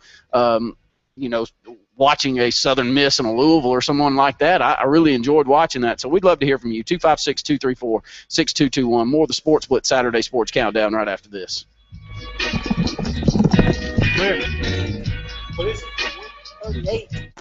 watching a Southern Miss and a Louisville or someone like that. I really enjoyed watching that. So we'd love to hear from you. 256-234-6221. More of the Sports Blitz Saturday Sports Countdown right after this. Clear. What is it? 38.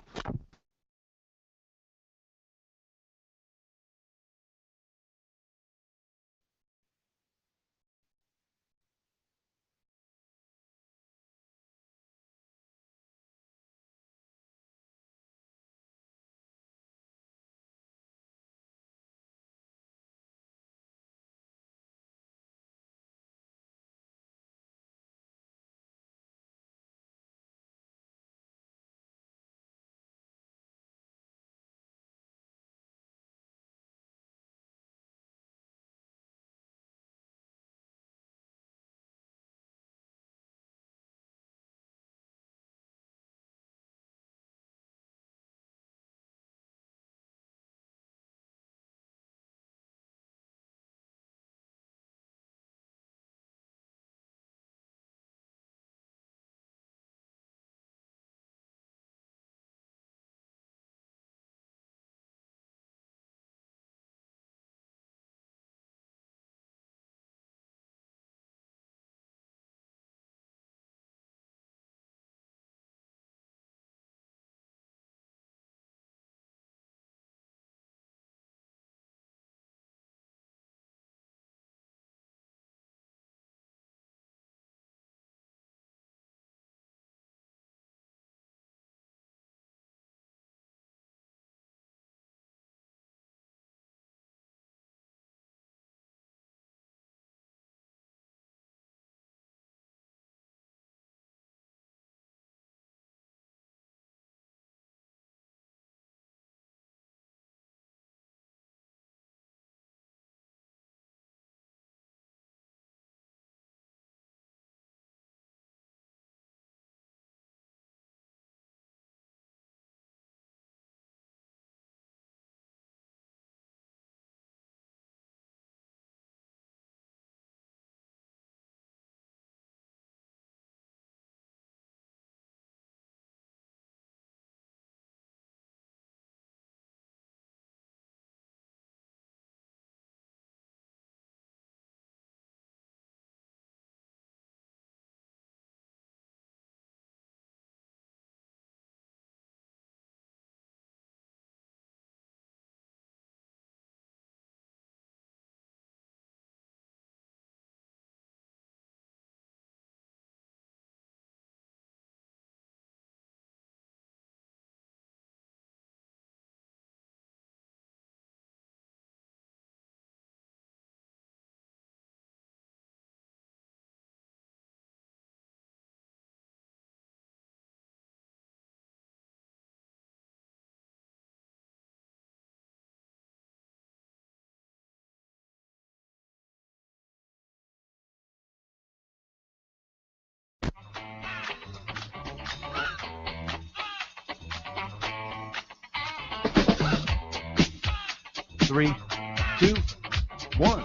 3, 2, 1.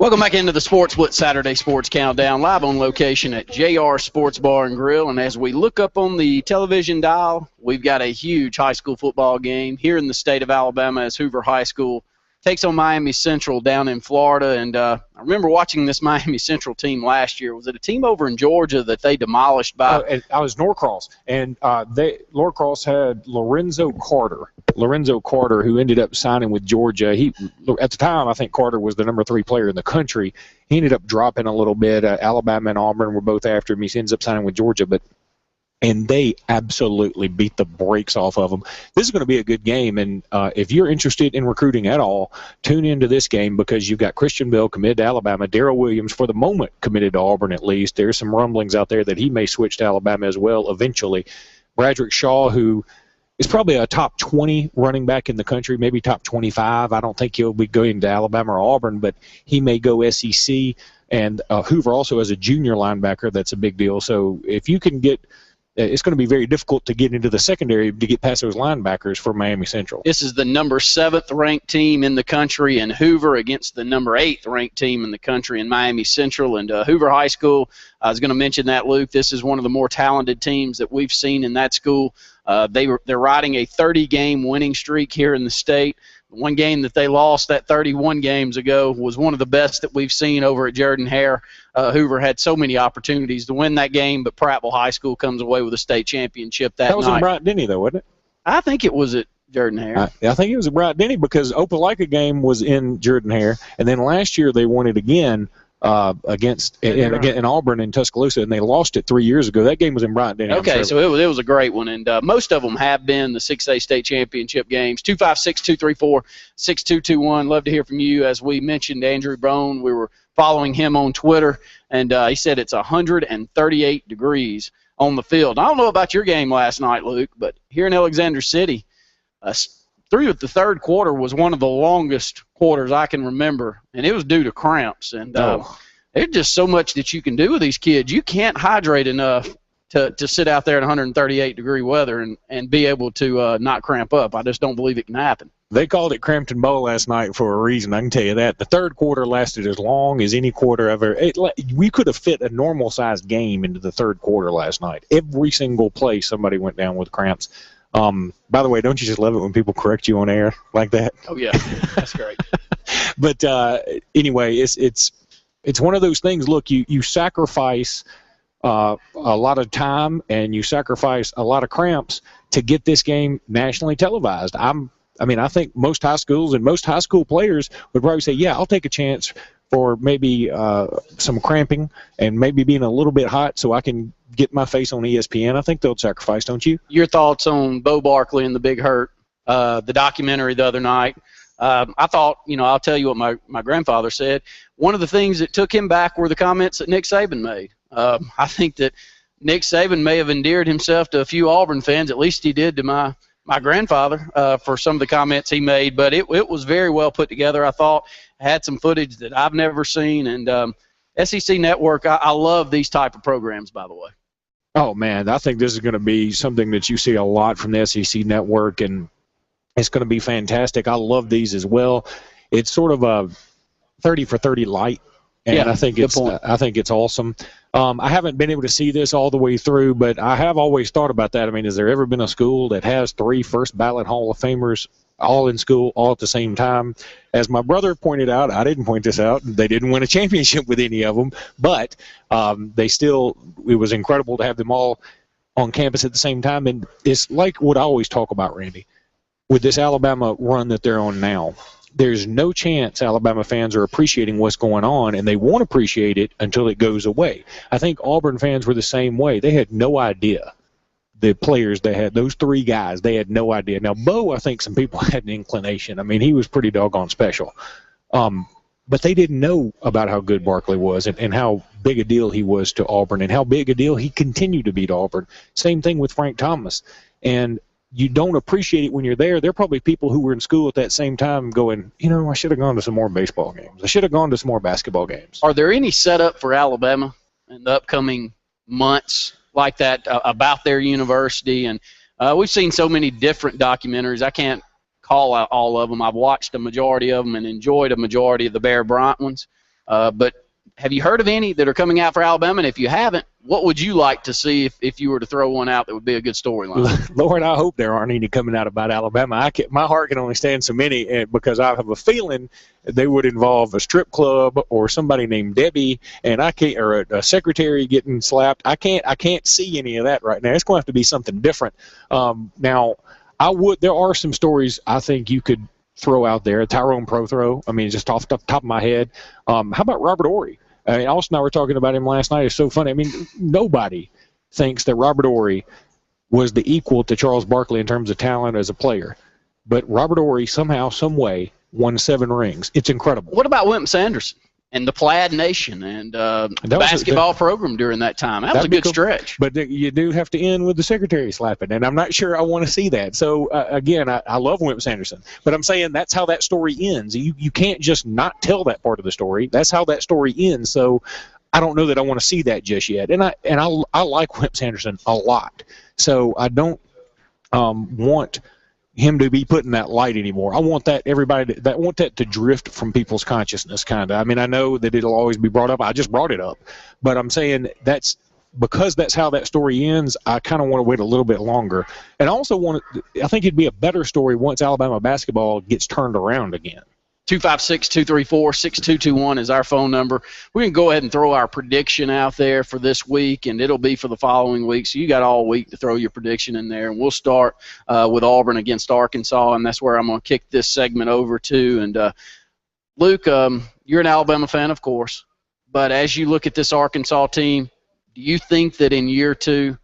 Welcome back into the Sports Blitz Saturday Sports Countdown, live on location at JR Sports Bar and Grill. And as we look up on the television dial, we've got a huge high school football game here in the state of Alabama as Hoover High School takes on Miami Central down in Florida. And I remember watching this Miami Central team last year. Was it a team over in Georgia that they demolished by? I was Norcross, and Norcross had Lorenzo Carter, who ended up signing with Georgia. At the time, I think Carter was the number 3 player in the country. He ended up dropping a little bit. Alabama and Auburn were both after him. He ends up signing with Georgia, and they absolutely beat the brakes off of them. This is going to be a good game, and if you're interested in recruiting at all, tune into this game because you've got Christian Bell committed to Alabama, Darrell Williams for the moment committed to Auburn at least. There's some rumblings out there that he may switch to Alabama as well eventually. Bradrick Shaw, who is probably a top 20 running back in the country, maybe top 25. I don't think he'll be going to Alabama or Auburn, but he may go SEC. And Hoover also has a junior linebacker that's a big deal. So if you can get – it's going to be very difficult to get into the secondary to get past those linebackers for Miami Central. This is the number 7th ranked team in the country in Hoover against the number 8th ranked team in the country in Miami Central. And Hoover High School, I was going to mention that, Luke. This is one of the more talented teams that we've seen in that school. They're riding a 30-game winning streak here in the state. One game that they lost, that 31 games ago, was one of the best that we've seen over at Jordan-Hare. Hoover had so many opportunities to win that game, but Prattville High School comes away with a state championship that night. That was in Bryant-Denny, though, wasn't it? I think it was at Jordan-Hare. I think it was at Bryant-Denny because Opelika game was in Jordan-Hare, and then last year they won it again in Auburn and Tuscaloosa, and they lost it 3 years ago. That game was in Bryant-Denny. Okay, so it was a great one, and most of them have been the 6A state championship games. 256-234-6221. Love to hear from you. As we mentioned, Andrew Bone, we were following him on Twitter, and he said it's 138 degrees on the field. I don't know about your game last night, Luke, but here in Alexander City, through the third quarter was one of the longest quarters I can remember, and it was due to cramps. And there's just so much that you can do with these kids. You can't hydrate enough to sit out there in 138-degree weather and be able to not cramp up. I just don't believe it can happen. They called it Crampton Bowl last night for a reason, I can tell you that. The third quarter lasted as long as any quarter ever. We could have fit a normal-sized game into the third quarter last night. Every single play somebody went down with cramps. By the way, don't you just love it when people correct you on air like that? Oh, yeah. That's great. But anyway, it's one of those things. Look, you sacrifice a lot of time and you sacrifice a lot of cramps to get this game nationally televised. I think most high schools and most high school players would probably say, yeah, I'll take a chance for maybe some cramping and maybe being a little bit hot so I can get my face on ESPN. I think they'll sacrifice, don't you? Your thoughts on Bo Barkley and the Big Hurt, the documentary the other night. I thought, I'll tell you what my grandfather said. One of the things that took him back were the comments that Nick Saban made. I think that Nick Saban may have endeared himself to a few Auburn fans, at least he did to my grandfather, for some of the comments he made, but it was very well put together, I thought. Had some footage that I've never seen, and SEC Network, I love these type of programs, by the way. Oh, man, I think this is going to be something that you see a lot from the SEC Network, and it's going to be fantastic. I love these as well. It's sort of a 30 for 30 light, and yeah, I think it's awesome. I haven't been able to see this all the way through, but I have always thought about that. I mean, has there ever been a school that has 3 first-ballot Hall of Famers all in school, all at the same time? As my brother pointed out, I didn't point this out, they didn't win a championship with any of them, but it was incredible to have them all on campus at the same time. And it's like what I always talk about, Randy, with this Alabama run that they're on now. There's no chance Alabama fans are appreciating what's going on, and they won't appreciate it until it goes away. I think Auburn fans were the same way. They had no idea. The players they had, those 3 guys, they had no idea. Now, Bo, I think some people had an inclination. I mean, he was pretty doggone special. But they didn't know about how good Barkley was and how big a deal he was to Auburn and how big a deal he continued to be to Auburn. Same thing with Frank Thomas. And you don't appreciate it when you're there. There are probably people who were in school at that same time going, I should have gone to some more baseball games. I should have gone to some more basketball games. Are there any setup for Alabama in the upcoming months like that about their university? And we've seen so many different documentaries. I can't call out all of them. I've watched a majority of them and enjoyed a majority of the Bear Bryant ones. But have you heard of any that are coming out for Alabama? And if you haven't, what would you like to see if you were to throw one out that would be a good storyline? Lord, I hope there aren't any coming out about Alabama. My heart can only stand so many because I have a feeling they would involve a strip club or somebody named Debbie, and I can't, or a secretary getting slapped. I can't see any of that right now. It's going to have to be something different. Now, there are some stories I think you could throw out there. Tyrone Prothro, I mean, just off the top of my head. How about Robert Ory? I mean, Austin and I were talking about him last night. It's so funny. I mean, nobody thinks that Robert Ory was the equal to Charles Barkley in terms of talent as a player. But Robert Ory somehow, some way, won 7 rings. It's incredible. What about Wimp Sanderson and the Plaid Nation and the basketball program during that time? That was a good stretch. But you do have to end with the secretary slapping, and I'm not sure I want to see that. So, again, I love Wimp Sanderson. But I'm saying that's how that story ends. You can't just not tell that part of the story. That's how that story ends. So I don't know that I want to see that just yet. And I like Wimp Sanderson a lot. So I don't want him to be put in that light anymore. I want that want that to drift from people's consciousness, kind of. I mean, I know that it'll always be brought up. I just brought it up, but I'm saying because that's how that story ends. I kind of want to wait a little bit longer, and I also I think it'd be a better story once Alabama basketball gets turned around again. 256-234-6221 is our phone number. We can go ahead and throw our prediction out there for this week, and it'll be for the following week. So you got all week to throw your prediction in there. And we'll start with Auburn against Arkansas, and that's where I'm going to kick this segment over to. And, Luke, you're an Alabama fan, of course. But as you look at this Arkansas team, do you think that in year 2,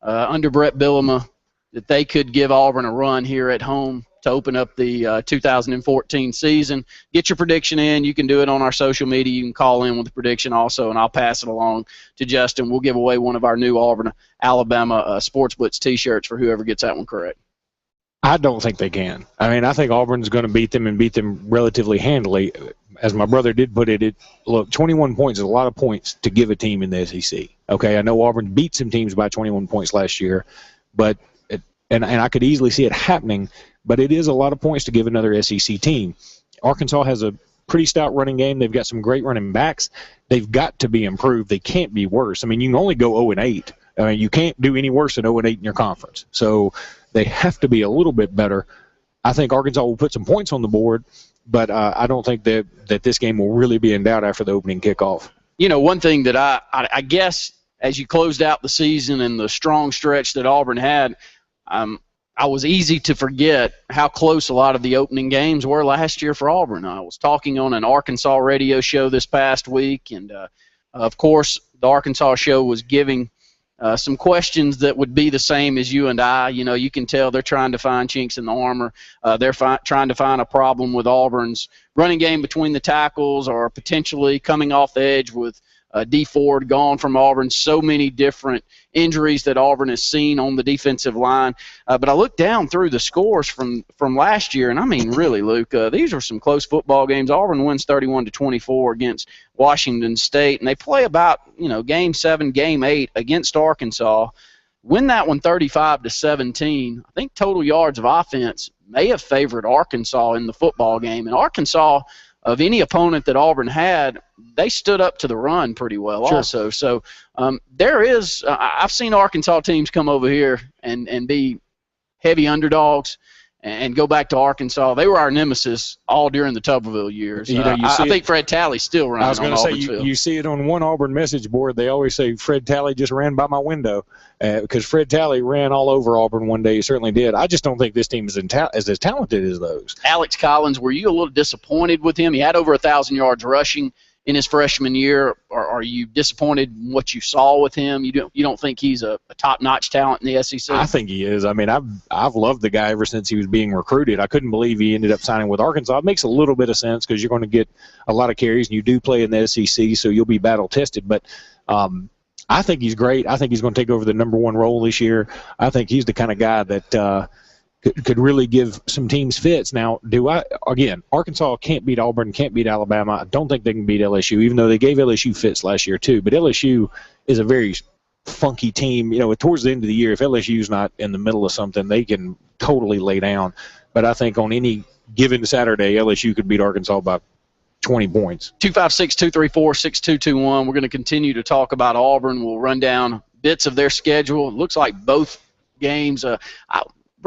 under Brett Bielema, that they could give Auburn a run here at home to open up the 2014 season? Get your prediction in. You can do it on our social media. You can call in with the prediction also, and I'll pass it along to Justin. We'll give away one of our new Auburn, Alabama Sports Blitz T-shirts for whoever gets that one correct. I don't think they can. I mean, I think Auburn's going to beat them and beat them relatively handily. As my brother did put it, look, 21 points is a lot of points to give a team in the SEC. Okay, I know Auburn beat some teams by 21 points last year, but and I could easily see it happening, but it is a lot of points to give another SEC team. Arkansas has a pretty stout running game. They've got some great running backs. They've got to be improved. They can't be worse. I mean, you can only go 0-8. I mean, you can't do any worse than 0-8 in your conference. So they have to be a little bit better. I think Arkansas will put some points on the board, but I don't think that this game will really be in doubt after the opening kickoff. You know, one thing that I guess as you closed out the season and the strong stretch that Auburn had, I was easy to forget how close a lot of the opening games were last year for Auburn. I was talking on an Arkansas radio show this past week, and, of course, the Arkansas show was giving some questions that would be the same as you and I. You know, you can tell they're trying to find chinks in the armor. They're trying to find a problem with Auburn's running game between the tackles, or potentially coming off the edge with D. Ford gone from Auburn. So many different injuries that Auburn has seen on the defensive line. But I looked down through the scores from last year, and I mean, really, Luke, these are some close football games. Auburn wins 31-24 against Washington State, and they play about, Game 7, Game 8 against Arkansas. Win that one 35-17. I think total yards of offense may have favored Arkansas in the football game, and Arkansas, of any opponent that Auburn had, they stood up to the run pretty well also. So there is I've seen Arkansas teams come over here and be heavy underdogs and go back to Arkansas. They were our nemesis all during the Tuberville years. I think Fred Talley's still running. I was going to say, you see it on one Auburn message board. They always say Fred Talley just ran by my window because Fred Talley ran all over Auburn one day. He certainly did. I just don't think this team is as talented as those. Alex Collins, were you a little disappointed with him? He had over 1,000 yards rushing in his freshman year. Or are you disappointed in what you saw with him? You don't think he's a top-notch talent in the SEC? I think he is. I mean, I've loved the guy ever since he was being recruited. I couldn't believe he ended up signing with Arkansas. It makes a little bit of sense because you're going to get a lot of carries, and you do play in the SEC, so you'll be battle-tested. But I think he's great. I think he's going to take over the number 1 role this year. I think he's the kind of guy that could really give some teams fits. Now, Arkansas can't beat Auburn, can't beat Alabama. I don't think they can beat LSU, even though they gave LSU fits last year too. But LSU is a very funky team. Towards the end of the year, if LSU's not in the middle of something, they can totally lay down. but I think on any given Saturday, LSU could beat Arkansas by 20 points. 256-234-6221. We're going to continue to talk about Auburn. We'll run down bits of their schedule. It looks like both games.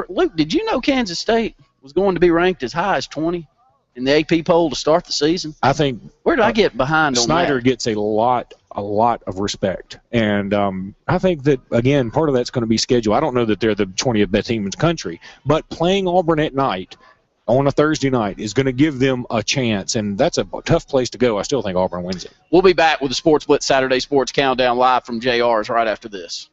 Luke, did you know Kansas State was going to be ranked as high as 20 in the AP poll to start the season? I think. Where did I get behind on Snyder that? gets a lot of respect. And I think that, again, part of that's going to be schedule. I don't know that they're the 20th best team in the country, but playing Auburn at night on a Thursday night is going to give them a chance, and that's a tough place to go. I still think Auburn wins it. We'll be back with the Sports Blitz Saturday Sports Countdown live from JR's right after this.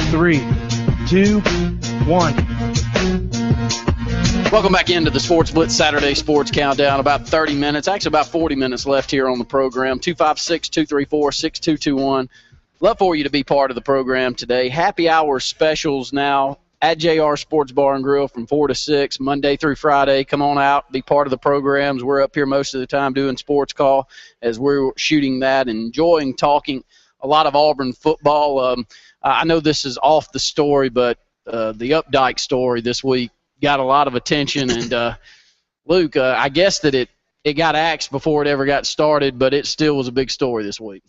Three, two, one. Welcome back into the Sports Blitz Saturday Sports Countdown. About 30 minutes, actually about 40 minutes left here on the program. 256-234-6221. Love for you to be part of the program today. Happy hour specials now at JR Sports Bar and Grill from 4 to 6, Monday through Friday. Come on out, be part of the programs. We're up here most of the time doing sports call as we're shooting that and enjoying talking a lot of Auburn football. I know this is off the story, but the Updike story this week got a lot of attention. And, Luke, I guess that it got axed before it ever got started, but it still was a big story this week.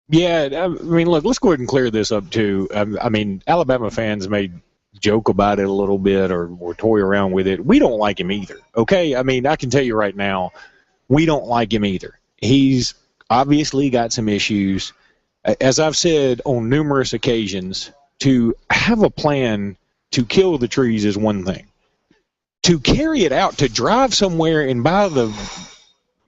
Yeah, I mean, look, let's go ahead and clear this up, too. I mean, Alabama fans may joke about it a little bit or toy around with it. We don't like him either, okay? I mean, I can tell you right now, we don't like him either. He's obviously got some issues. As I've said on numerous occasions, to have a plan to kill the trees is one thing. To carry it out, to drive somewhere and buy the,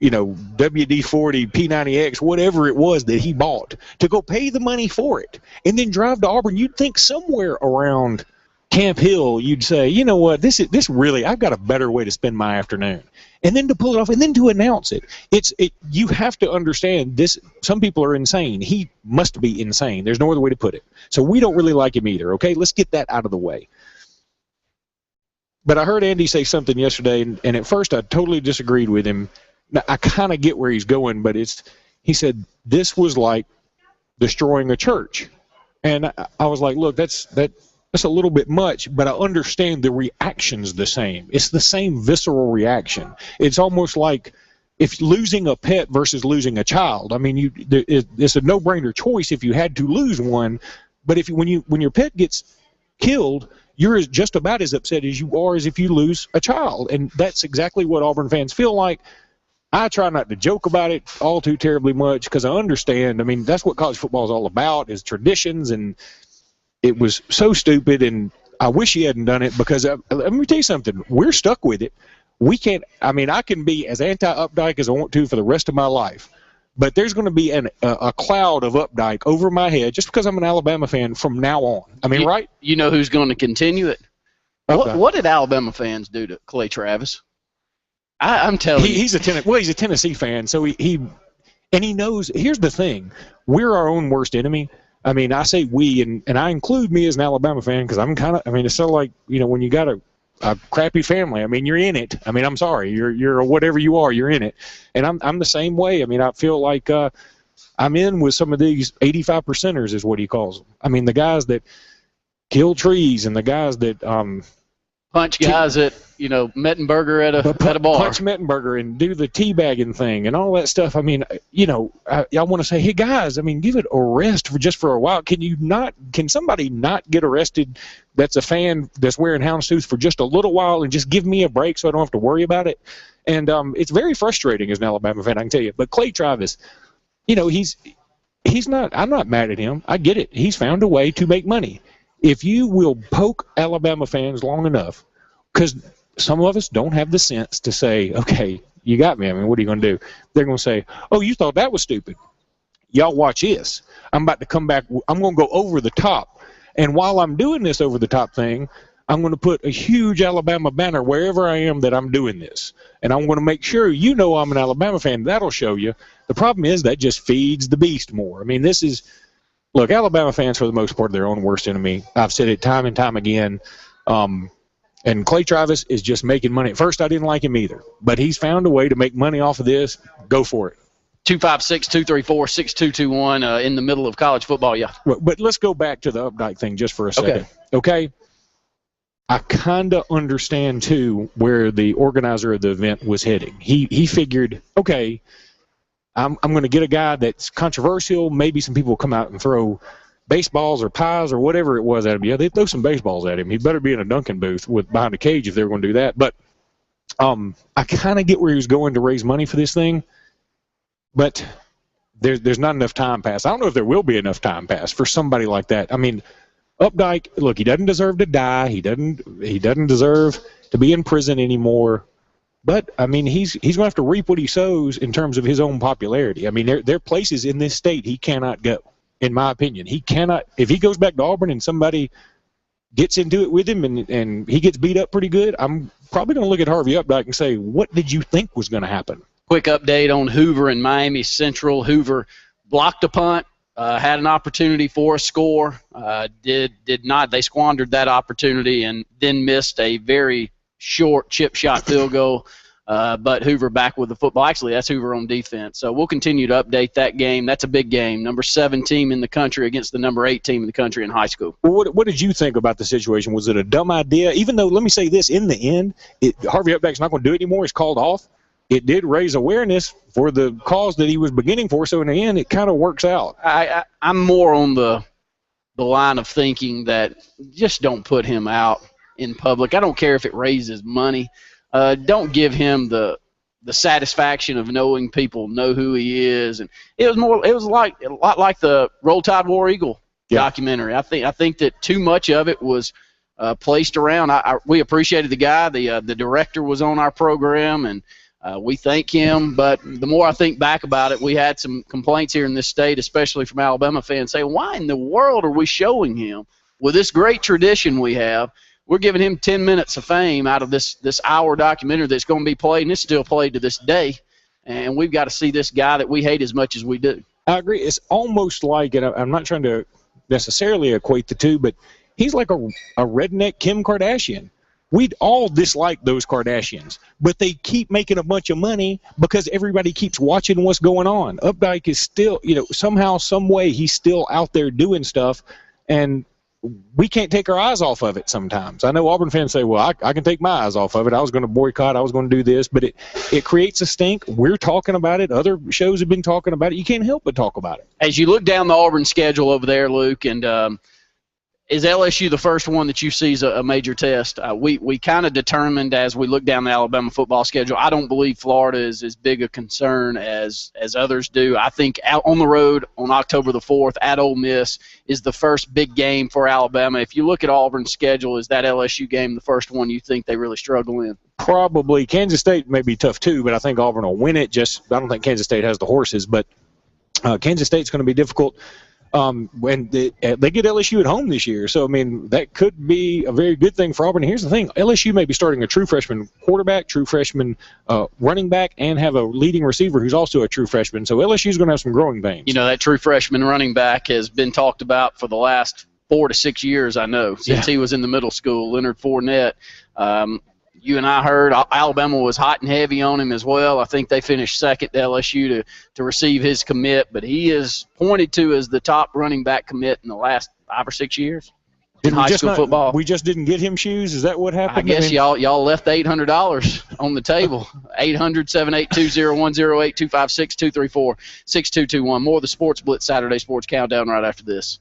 WD-40, P90X, whatever it was that he bought, to go pay the money for it, and then drive to Auburn, you'd think somewhere around Camp Hill, you'd say, you know what, this really, I've got a better way to spend my afternoon. And then to pull it off, and then to announce it. You have to understand this. Some people are insane. He must be insane. There's no other way to put it. So we don't really like him either, okay? Let's get that out of the way. But I heard Andy say something yesterday, and at first I totally disagreed with him. Now, I kind of get where he's going, but he said this was like destroying a church. And I was like, look, that's a little bit much, but I understand the reaction's the same. It's the same visceral reaction. It's almost like if losing a pet versus losing a child. I mean, it's a no-brainer choice if you had to lose one, but when your pet gets killed, you're just about as upset as you are as if you lose a child, and that's exactly what Auburn fans feel like. I try not to joke about it all too terribly much because I understand. I mean, that's what college football is all about, is traditions, and it was so stupid, and I wish he hadn't done it because let me tell you something. We're stuck with it. We can't – I mean, I can be as anti-Updike as I want to for the rest of my life, but there's going to be a cloud of Updike over my head just because I'm an Alabama fan from now on. I mean, right? You know who's going to continue it? Okay. What did Alabama fans do to Clay Travis? I'm telling you. He's a Tennessee fan, so he knows – here's the thing. We're our own worst enemy. I mean, I say we, and I include me as an Alabama fan because I'm kind of – I mean, it's sort of like, when you got a crappy family. I mean, you're in it. I mean, I'm sorry. You're whatever you are, you're in it. And I'm the same way. I mean, I feel like I'm in with some of these 85%ers is what he calls them. I mean, the guys that kill trees and the guys that punch guys at Mettenberger at a bar. Punch Mettenberger and do the teabagging thing and all that stuff. I mean, I want to say, hey guys, I mean, give it a rest for a while. Can somebody not get arrested that's a fan that's wearing houndstooth for just a little while and just give me a break so I don't have to worry about it? And it's very frustrating as an Alabama fan, I can tell you. But Clay Travis, he's not. I'm not mad at him. I get it. He's found a way to make money. If you will poke Alabama fans long enough, because some of us don't have the sense to say, okay, you got me. I mean, what are you going to do? They're going to say, oh, you thought that was stupid. Y'all watch this. I'm about to come back. I'm going to go over the top. And while I'm doing this over the top thing, I'm going to put a huge Alabama banner wherever I am that I'm doing this. And I'm going to make sure I'm an Alabama fan. That'll show you. The problem is that just feeds the beast more. I mean, look, Alabama fans, for the most part, are their own worst enemy. I've said it time and time again. And Clay Travis is just making money. At first, I didn't like him either. But he's found a way to make money off of this. Go for it. 256-234-6221 in the middle of college football, yeah. But let's go back to the Updike thing just for a second. Okay? I kind of understand, too, where the organizer of the event was heading. He figured, okay, I'm going to get a guy that's controversial. Maybe some people will come out and throw baseballs or pies or whatever it was at him. Yeah, they throw some baseballs at him. He better be in a Dunkin' booth behind a cage if they're going to do that. But I kind of get where he was going to raise money for this thing. But there's not enough time passed. I don't know if there will be enough time passed for somebody like that. I mean, Updike, look, he doesn't deserve to die. He doesn't deserve to be in prison anymore. But, I mean, he's going to have to reap what he sows in terms of his own popularity. I mean, there are places in this state he cannot go, in my opinion. He cannot – if he goes back to Auburn and somebody gets into it with him and he gets beat up pretty good, I'm probably going to look at Harvey Updike and say, what did you think was going to happen? Quick update on Hoover and Miami Central. Hoover blocked a punt, had an opportunity for a score, did not. They squandered that opportunity and then missed a very short chip shot field goal. But Hoover back with the football. Actually, that's Hoover on defense. So we'll continue to update that game. That's a big game. Number 7 team in the country against the number 8 team in the country in high school. Well, what did you think about the situation? Was it a dumb idea? Even though, let me say this, in the end, Harvey Updike's not going to do it anymore. He's called off. it did raise awareness for the cause that he was beginning for. So in the end, it kind of works out. I'm more on the line of thinking that just don't put him out in public. I don't care if it raises money. Don't give him the satisfaction of knowing people know who he is. And it was a lot like the Roll Tide War Eagle documentary. I think that too much of it was placed around. We appreciated the guy. The director was on our program, and we thank him. But the more I think back about it, we had some complaints here in this state, especially from Alabama fans, saying, why in the world are we showing him with this great tradition we have? We're giving him 10 minutes of fame out of this hour documentary that's going to be played, and it's still played to this day. And we've got to see this guy that we hate as much as we do. I agree. It's almost like, and I'm not trying to necessarily equate the two, but he's like a redneck Kim Kardashian. We'd all dislike those Kardashians, but they keep making a bunch of money because everybody keeps watching what's going on. Updike is still, somehow, some way, he's still out there doing stuff, and we can't take our eyes off of it sometimes. I know Auburn fans say, well, I can take my eyes off of it. I was going to boycott. I was going to do this. But it creates a stink. We're talking about it. Other shows have been talking about it. You can't help but talk about it. As you look down the Auburn schedule over there, Luke, and is LSU the first one that you see as a major test? We kind of determined as we look down the Alabama football schedule, I don't believe Florida is as big a concern as others do. I think out on the road on October the 4th at Ole Miss is the first big game for Alabama. If you look at Auburn's schedule, is that LSU game the first one you think they really struggle in? Probably. Kansas State may be tough too, but I think Auburn will win it. I don't think Kansas State has the horses, but Kansas State's going to be difficult. When they get LSU at home this year. So, I mean, that could be a very good thing for Auburn. Here's the thing. LSU may be starting a true freshman quarterback, true freshman running back, and have a leading receiver who's also a true freshman. So LSU's going to have some growing pains. That true freshman running back has been talked about for the last 4 to 6 years, I know, since he was in the middle school, Leonard Fournette. You and I heard Alabama was hot and heavy on him as well. I think they finished second to LSU to receive his commit, but he is pointed to as the top running back commit in the last 5 or 6 years in high school football. We just didn't get him shoes? Is that what happened? I guess y'all left $800 on the table. 800-782-0108-256-234-6221. More of the Sports Blitz Saturday Sports Countdown right after this.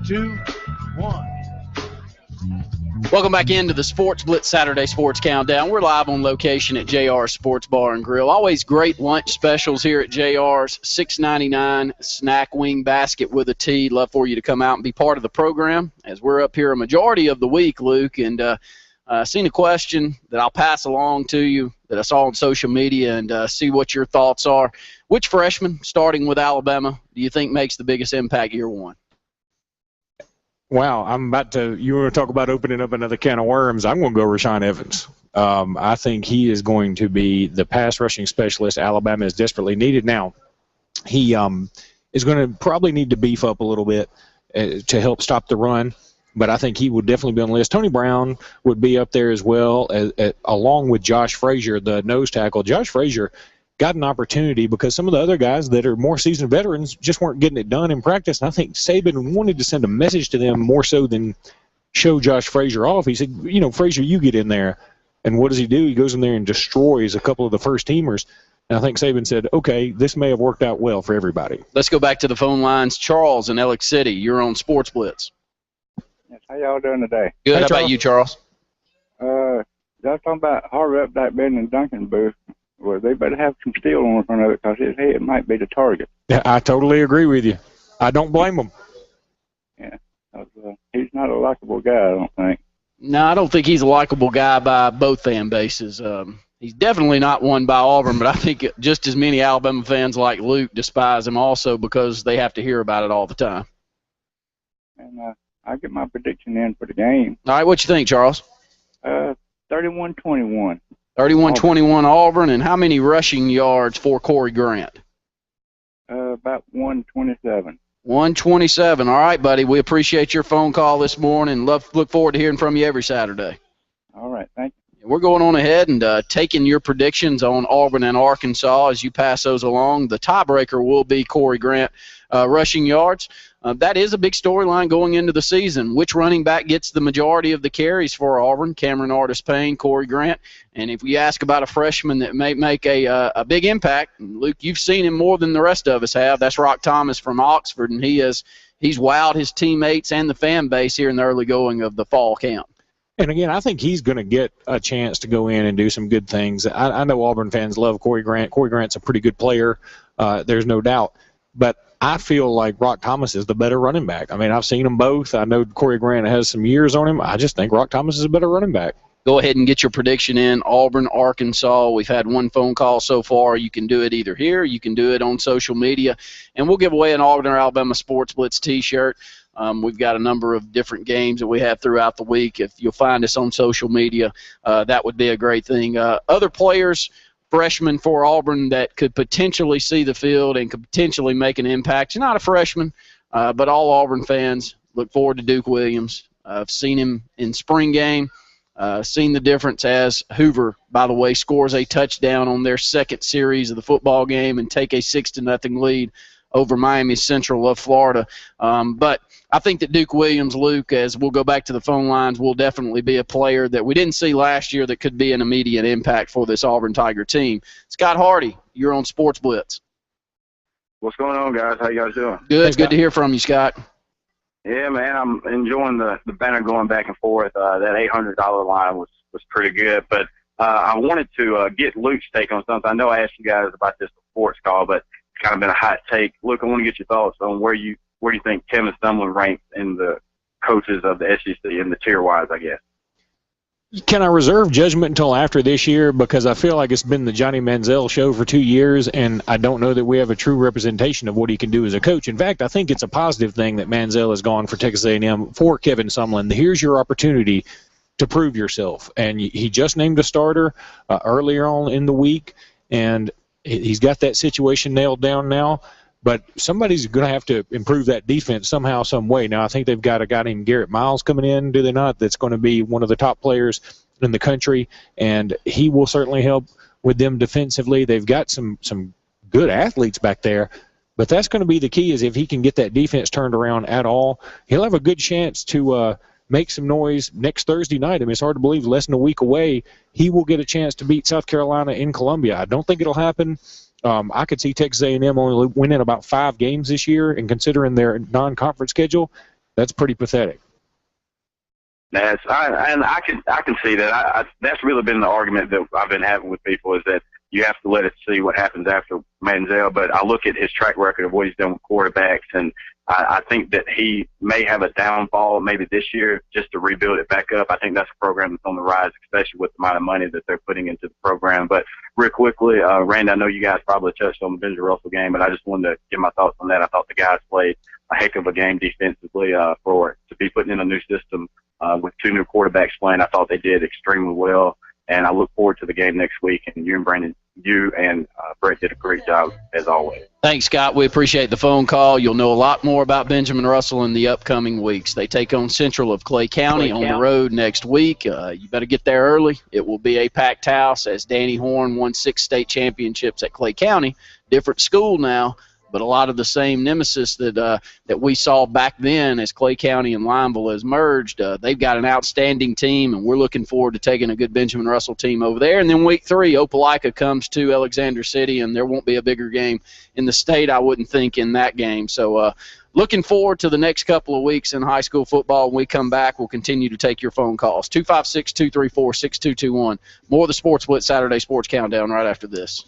2, 1. Welcome back into the Sports Blitz Saturday Sports Countdown. We're live on location at JR's Sports Bar and Grill. Always great lunch specials here at JR's. $6.99 snack wing basket with a tea. Love for you to come out and be part of the program as we're up here a majority of the week, Luke. And seen a question that I'll pass along to you that I saw on social media and see what your thoughts are. Which freshman, starting with Alabama, do you think makes the biggest impact year one? Wow, you want to talk about opening up another can of worms. I'm going to go Rashaan Evans. I think he is going to be the pass rushing specialist Alabama is desperately needed. Now, he is going to probably need to beef up a little bit to help stop the run, but I think he would definitely be on the list. Tony Brown would be up there as well, along with Josh Frazier, the nose tackle. Josh Frazier got an opportunity because some of the other guys that are more seasoned veterans just weren't getting it done in practice. And I think Saban wanted to send a message to them more so than show Josh Frazier off. He said, Frazier, you get in there. And what does he do? He goes in there and destroys a couple of the first-teamers. And I think Saban said, okay, this may have worked out well for everybody. Let's go back to the phone lines. Charles in Ellick City, you're on Sports Blitz. Yes, how y'all doing today? Good. Hey, How Charles. about you, Charles? Y'all talking about Harvey Updike being in Duncan booth. Well, they better have some steel on the front of it because his head might be the target. Yeah, I totally agree with you. I don't blame him. Yeah, 'cause, he's not a likable guy, I don't think. No, I don't think he's a likable guy by both fan bases. He's definitely not one by Auburn, but I think just as many Alabama fans like Luke despise him also because they have to hear about it all the time. And I'll get my prediction in for the game. All right, what you think, Charles? 31-21. 31-21 Auburn, and how many rushing yards for Corey Grant? About 127. 127. All right, buddy. We appreciate your phone call this morning. Look forward to hearing from you every Saturday. All right, thank you. We're going on ahead and taking your predictions on Auburn and Arkansas as you pass those along. The tiebreaker will be Corey Grant rushing yards. That is a big storyline going into the season. Which running back gets the majority of the carries for Auburn? Cameron Artis-Payne, Corey Grant. And if you ask about a freshman that may make a big impact, Luke, you've seen him more than the rest of us have. That's Rock Thomas from Oxford, and he's wowed his teammates and the fan base here in the early going of the fall camp. And, again, I think he's going to get a chance to go in and do some good things. I know Auburn fans love Corey Grant. Corey Grant's a pretty good player. There's no doubt. But I feel like Rock Thomas is the better running back. I mean, I've seen them both. I know Corey Grant has some years on him. I just think Rock Thomas is a better running back. Go ahead and get your prediction in. Auburn, Arkansas. We've had one phone call so far. You can do it either here. You can do it on social media. And we'll give away an Auburn or Alabama Sports Blitz T-shirt. We've got a number of different games that we have throughout the week. If you'll find us on social media, that would be a great thing. Other players, freshmen for Auburn that could potentially see the field and could potentially make an impact. You're not a freshman, but all Auburn fans look forward to Duke Williams. I've seen him in spring game, seen the difference as Hoover, by the way, scores a touchdown on their second series of the football game and take a 6-0 lead over Miami Central of Florida. But I think that Duke Williams, Luke, as we'll go back to the phone lines, will definitely be a player that we didn't see last year that could be an immediate impact for this Auburn Tiger team. Scott Hardy, you're on Sports Blitz. What's going on, guys? How you guys doing? Good. It's good to hear from you, Scott. Yeah, man, I'm enjoying the banner going back and forth. That $800 line was pretty good. But I wanted to get Luke's take on something. I know I asked you guys about this before it's called, but it's kind of been a hot take. Luke, I want to get your thoughts on where you think Kevin Sumlin ranks in the coaches of the SEC in the tier-wise, I guess. Can I reserve judgment until after this year? Because I feel like it's been the Johnny Manziel show for 2 years, and I don't know that we have a true representation of what he can do as a coach. In fact, I think it's a positive thing that Manziel has gone for Texas A&M for Kevin Sumlin. Here's your opportunity to prove yourself. And he just named a starter earlier on in the week, and he's got that situation nailed down now. But somebody's going to have to improve that defense somehow, some way. Now, I think they've got a guy named Garrett Miles coming in, do they not? That's going to be one of the top players in the country, and he will certainly help with them defensively. They've got some good athletes back there, but that's going to be the key is if he can get that defense turned around at all, he'll have a good chance to make some noise next Thursday night. I mean, it's hard to believe less than a week away he will get a chance to beat South Carolina in Columbia. I don't think it'll happen. I could see Texas A&M only winning about 5 games this year, and considering their non-conference schedule, That's pretty pathetic. And I can see that. That's really been the argument that I've been having with people, is that you have to let it see what happens after Manziel. But I look at his track record of what he's done with quarterbacks, and I think that he may have a downfall maybe this year just to rebuild it back up. I think that's a program that's on the rise, especially with the amount of money that they're putting into the program. But real quickly, Randy, I know you guys probably touched on the Benjamin Russell game, but I just wanted to give my thoughts on that. I thought the guys played a heck of a game defensively to be putting in a new system with 2 new quarterbacks playing. I thought they did extremely well, and I look forward to the game next week. And you and Brandon, Brett did a great job as always. Thanks, Scott. We appreciate the phone call. You'll know a lot more about Benjamin Russell in the upcoming weeks. They take on Central of Clay County on the road next week. You better get there early. It will be a packed house, as Danny Horn won 6 state championships at Clay County. Different school now, but a lot of the same nemesis that we saw back then as Clay County and Lineville has merged. They've got an outstanding team, and we're looking forward to taking a good Benjamin Russell team over there. And then week 3, Opelika comes to Alexander City, and there won't be a bigger game in the state, I wouldn't think, in that game. So looking forward to the next couple of weeks in high school football. When we come back, we'll continue to take your phone calls. 256-234-6221. More of the Sports Blitz Saturday Sports Countdown right after this.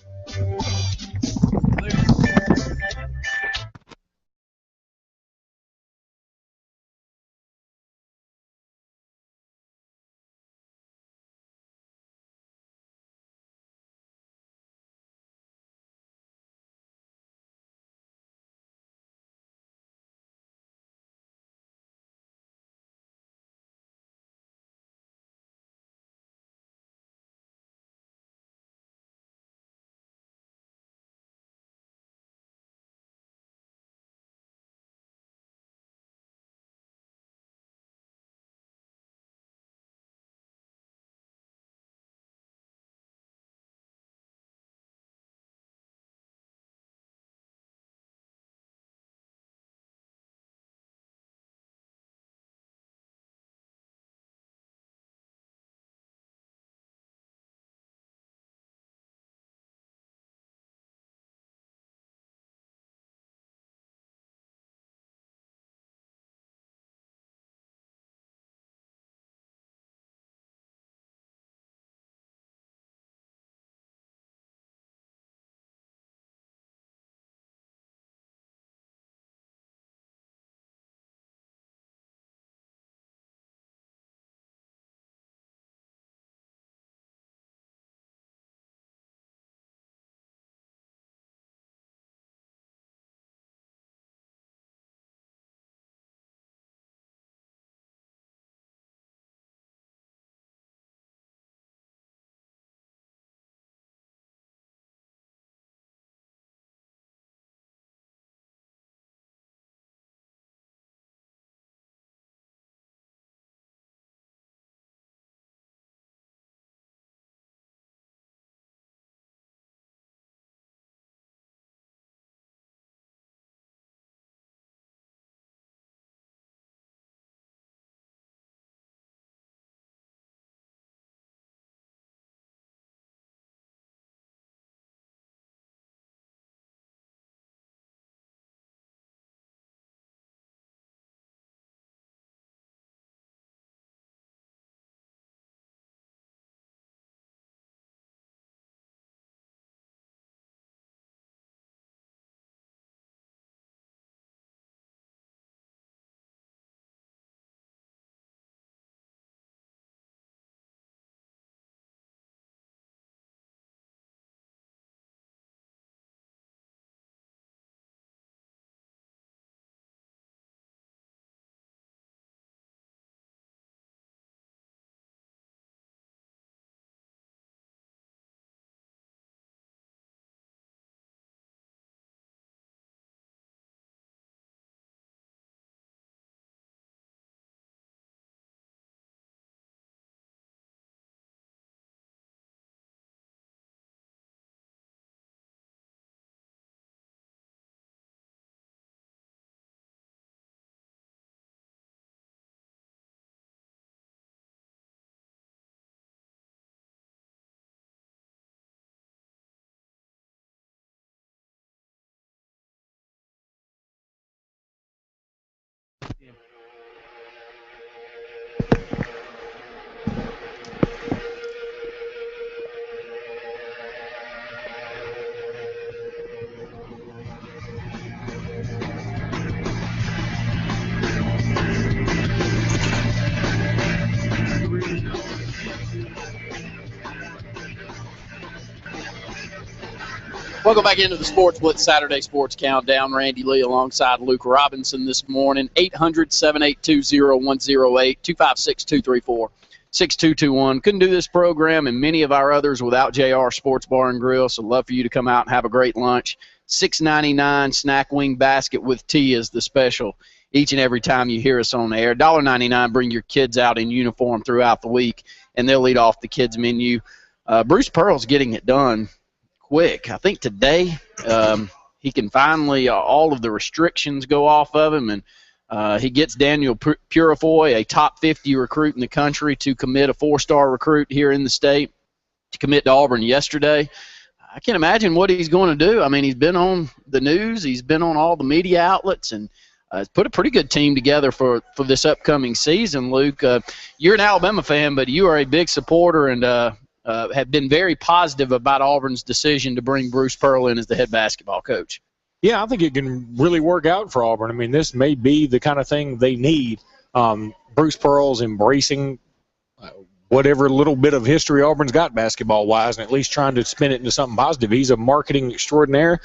Welcome back into the Sports Blitz Saturday Sports Countdown. Randy Lee alongside Luke Robinson this morning. 800-782-0108, 256-234-6221. Couldn't do this program and many of our others without JR Sports Bar and Grill, so love for you to come out and have a great lunch. $6.99 snack wing basket with tea is the special each and every time you hear us on the air. $1.99, bring your kids out in uniform throughout the week, and they'll eat off the kids' menu. Bruce Pearl's getting it done quick. I think today he can finally, all of the restrictions go off of him, and he gets Daniel Purifoy, a top 50 recruit in the country, to commit, a 4-star recruit here in the state, to commit to Auburn yesterday. I can't imagine what he's going to do. I mean, he's been on the news, he's been on all the media outlets, and put a pretty good team together for this upcoming season. Luke, you're an Alabama fan, but you are a big supporter and have been very positive about Auburn's decision to bring Bruce Pearl in as the head basketball coach. Yeah, I think it can really work out for Auburn. I mean, this may be the kind of thing they need. Bruce Pearl's embracing whatever little bit of history Auburn's got basketball-wise and at least trying to spin it into something positive. He's a marketing extraordinaire.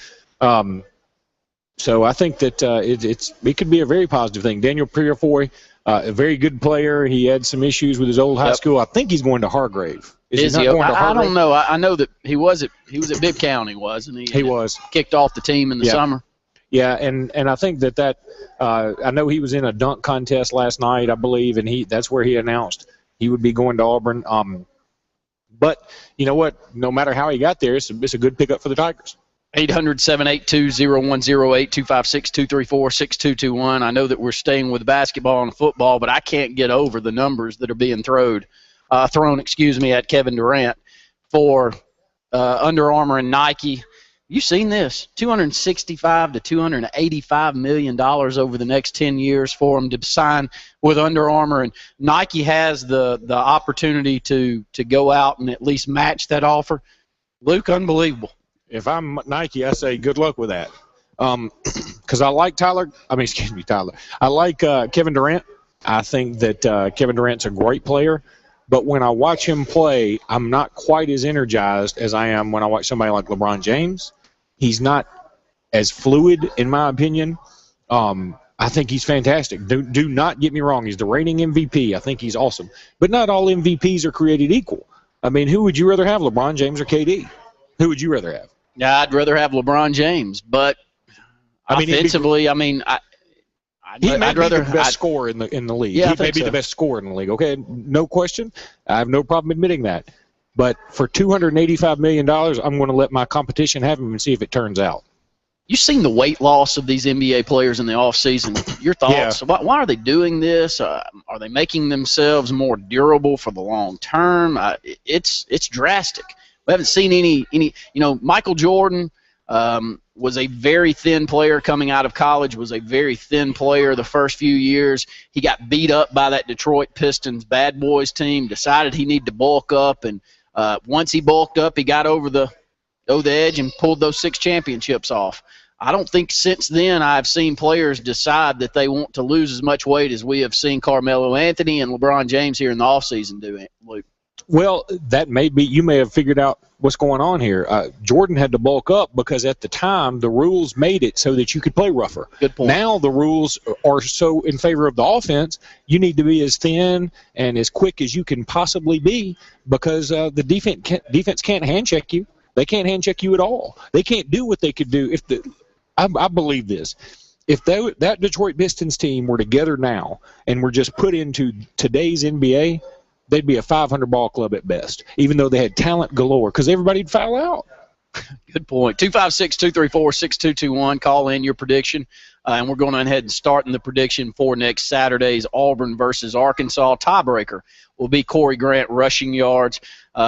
So I think that it could be a very positive thing. Daniel Purifoy, a very good player. He had some issues with his old high school. I think he's going to Hargrave. Is he not going to Hargrave? I don't know. I know that he was at Bibb County, wasn't he? He was. Kicked off the team in the summer. Yeah, and I think that I know he was in a dunk contest last night, I believe, and that's where he announced he would be going to Auburn. But you know what? No matter how he got there, it's a good pickup for the Tigers. 800-782-0108, 256-234-6221. I know that we're staying with basketball and football, but I can't get over the numbers that are being thrown at Kevin Durant for Under Armour and Nike. You seen this? $265 to $285 million over the next 10 years for him to sign with Under Armour, and Nike has the opportunity to go out and at least match that offer. Luke, unbelievable. If I'm Nike, I say good luck with that. Because I like Tyler. I like Kevin Durant. I think that Kevin Durant's a great player. But when I watch him play, I'm not quite as energized as I am when I watch somebody like LeBron James. He's not as fluid, in my opinion. I think he's fantastic. Do not get me wrong. He's the reigning MVP. I think he's awesome. But not all MVPs are created equal. I mean, who would you rather have, LeBron James or KD? Who would you rather have? Yeah, I'd rather have LeBron James, but offensively, he may be the best scorer in the league. Yeah, he may be the best scorer in the league. Okay, no question. I have no problem admitting that. But for $285 million, I'm going to let my competition have him and see if it turns out. You've seen the weight loss of these NBA players in the offseason. Your thoughts? Yeah. Why are they doing this? Are they making themselves more durable for the long term? It's drastic. We haven't seen any. Michael Jordan was a very thin player coming out of college, was a very thin player the first few years. He got beat up by that Detroit Pistons bad boys team, decided he needed to bulk up, and once he bulked up, he got over the edge and pulled those 6 championships off. I don't think since then I've seen players decide that they want to lose as much weight as we have seen Carmelo Anthony and LeBron James here in the offseason do, Luke. Well, that may be. You may have figured out what's going on here. Jordan had to bulk up because at the time the rules made it so that you could play rougher. Good point. Now the rules are so in favor of the offense, you need to be as thin and as quick as you can possibly be because the defense can't hand check you. They can't hand check you at all. They can't do what they could do if I believe this. If that Detroit Pistons team were together now and were just put into today's NBA, they'd be a 500 ball club at best, even though they had talent galore, because everybody'd foul out. Good point. 256-234-6221. Call in your prediction, and we're going ahead and starting the prediction for next Saturday's Auburn versus Arkansas tiebreaker. Will be Corey Grant rushing yards.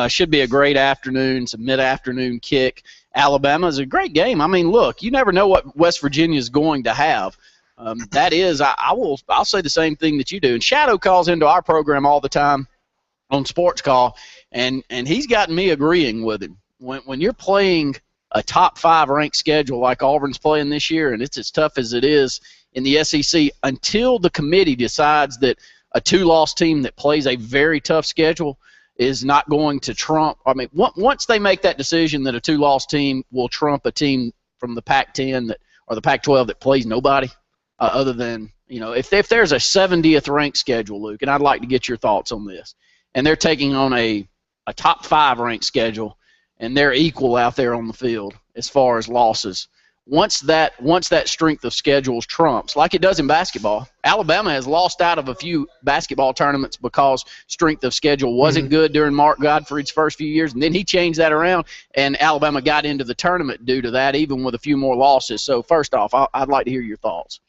Should be a great afternoon. It's a mid-afternoon kick. Alabama is a great game. I mean, look, you never know what West Virginia is going to have. That is, I'll say the same thing that you do. And Shadow calls into our program all the time on Sports Call, and he's gotten me agreeing with him. When you're playing a top 5 ranked schedule like Auburn's playing this year, and it's as tough as it is in the SEC, until the committee decides that a 2-loss team that plays a very tough schedule is not going to trump. I mean, once they make that decision that a 2-loss team will trump a team from the Pac-10 or the Pac-12 that plays nobody, other than, if there's a 70th ranked schedule, Luke, and I'd like to get your thoughts on this, and they're taking on a top 5 ranked schedule, and they're equal out there on the field as far as losses. Once that strength of schedules trumps, like it does in basketball, Alabama has lost out of a few basketball tournaments because strength of schedule wasn't good during Mark Godfrey's first few years, and then he changed that around, and Alabama got into the tournament due to that, even with a few more losses. So first off, I'd like to hear your thoughts.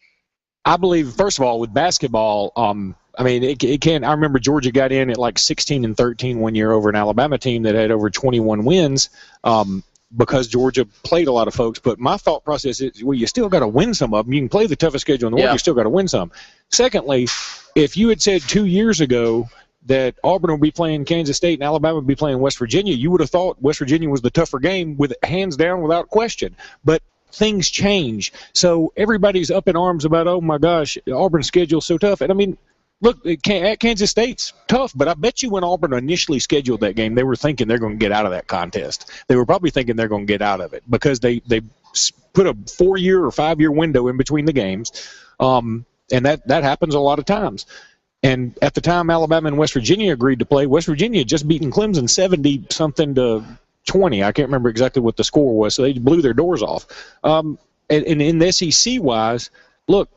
I believe, first of all, with basketball, I mean, it can. I remember Georgia got in at like 16-13 one year over an Alabama team that had over 21 wins. Because Georgia played a lot of folks. But my thought process is, well, you still got to win some of them. You can play the toughest schedule in the world, you still got to win some. Secondly, if you had said 2 years ago that Auburn would be playing Kansas State and Alabama would be playing West Virginia, you would have thought West Virginia was the tougher game, with hands down, without question. But things change. So everybody's up in arms about, oh, my gosh, Auburn's schedule's so tough. And, I mean, look, at Kansas State's tough, but I bet you when Auburn initially scheduled that game, they were thinking they're going to get out of that contest. They were probably thinking they're going to get out of it because they put a 4-year or 5-year window in between the games, and that happens a lot of times. And at the time Alabama and West Virginia agreed to play, West Virginia had just beaten Clemson 70-something to 20. I can't remember exactly what the score was, so they blew their doors off. And in the SEC-wise, look,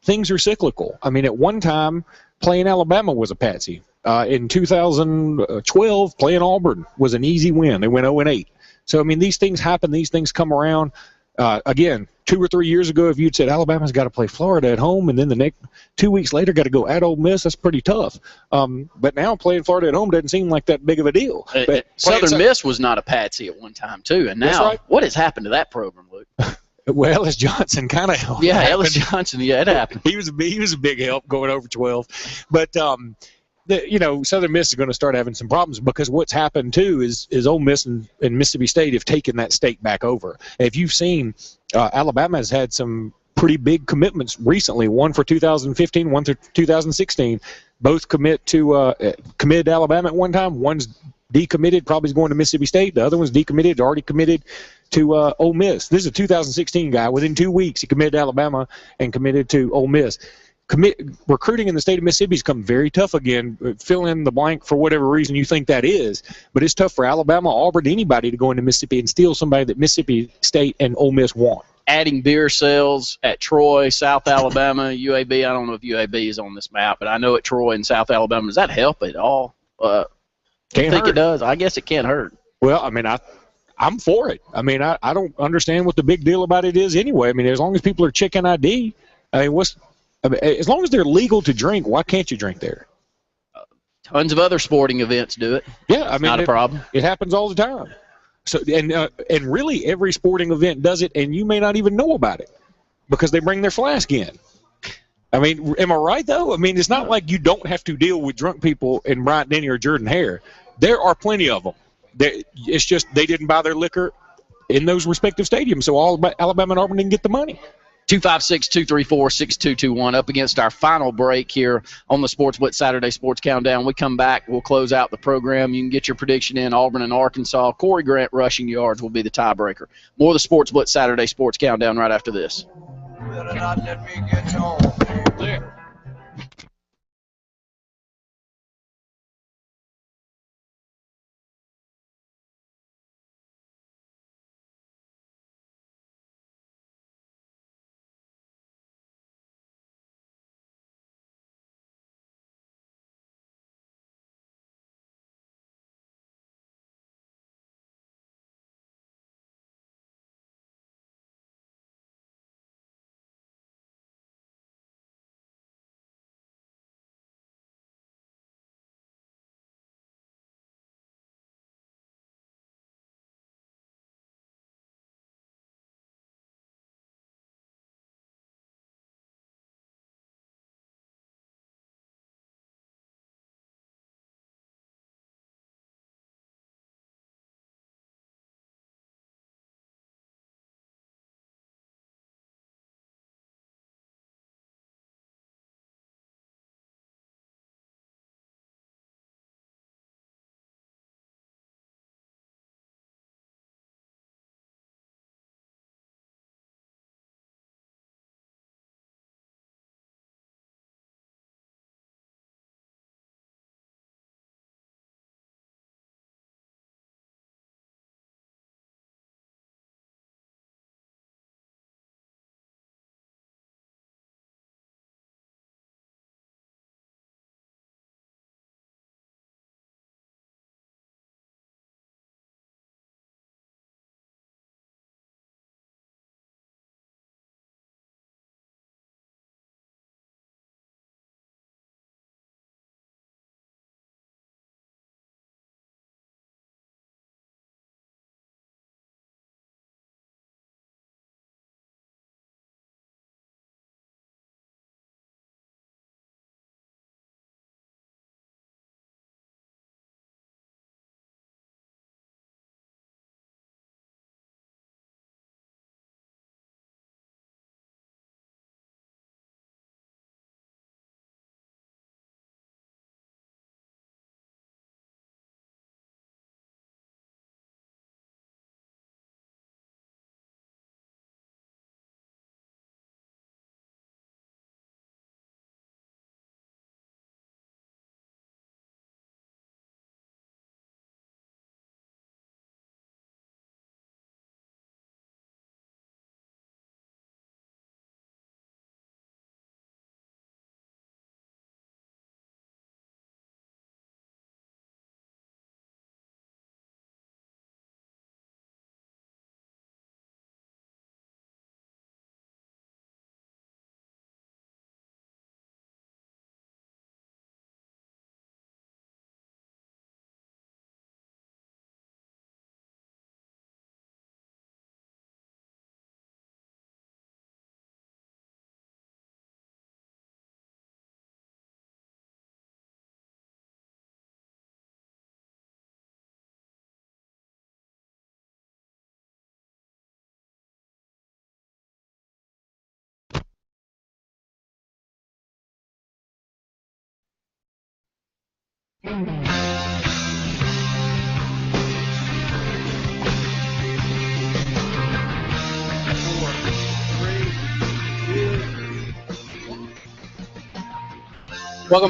things are cyclical. I mean, at one time, playing Alabama was a patsy. In 2012, playing Auburn was an easy win. They went 0-8. So, I mean, these things happen. These things come around. Again, 2 or 3 years ago, if you'd said Alabama's got to play Florida at home and then the next 2 weeks later got to go at Ole Miss, that's pretty tough. But now playing Florida at home doesn't seem like that big of a deal. But Southern Miss was not a patsy at one time, too. And now, what has happened to that program, Luke? Well, Ellis Johnson kind of helped. Yeah, Ellis Johnson. Yeah, it happened. He was a big help going over 12. But Southern Miss is going to start having some problems because what's happened too is Ole Miss and Mississippi State have taken that state back over. If you've seen, Alabama has had some pretty big commitments recently. One for 2015, one for 2016. Both committed to Alabama at one time. One's decommitted, probably is going to Mississippi State. The other one's decommitted, already committed to Ole Miss. This is a 2016 guy. Within 2 weeks, he committed to Alabama and committed to Ole Miss. Recruiting in the state of Mississippi has come very tough again. Fill in the blank for whatever reason you think that is. But it's tough for Alabama, Auburn, anybody to go into Mississippi and steal somebody that Mississippi State and Ole Miss want. Adding beer sales at Troy, South Alabama, UAB. I don't know if UAB is on this map, but I know at Troy and South Alabama. Does that help at all? I think it does. I guess it can't hurt. Well, I mean, I'm for it. I mean, I don't understand what the big deal about it is anyway. I mean, as long as people are checking ID, as long as they're legal to drink, why can't you drink there? Tons of other sporting events do it. Yeah, I mean, not a problem. It happens all the time. So, and really every sporting event does it, and you may not even know about it because they bring their flask in. I mean, am I right, though? I mean, it's not like you don't have to deal with drunk people in Bryant-Denny or Jordan-Hare. There are plenty of them. It's just they didn't buy their liquor in those respective stadiums, so Alabama and Auburn didn't get the money. 256-234-6221 up against our final break here on the Sports Blitz Saturday Sports Countdown. We come back, we'll close out the program. You can get your prediction in. Auburn and Arkansas. Corey Grant rushing yards will be the tiebreaker. More of the Sports Blitz Saturday Sports Countdown right after this. Better not let me get home. Welcome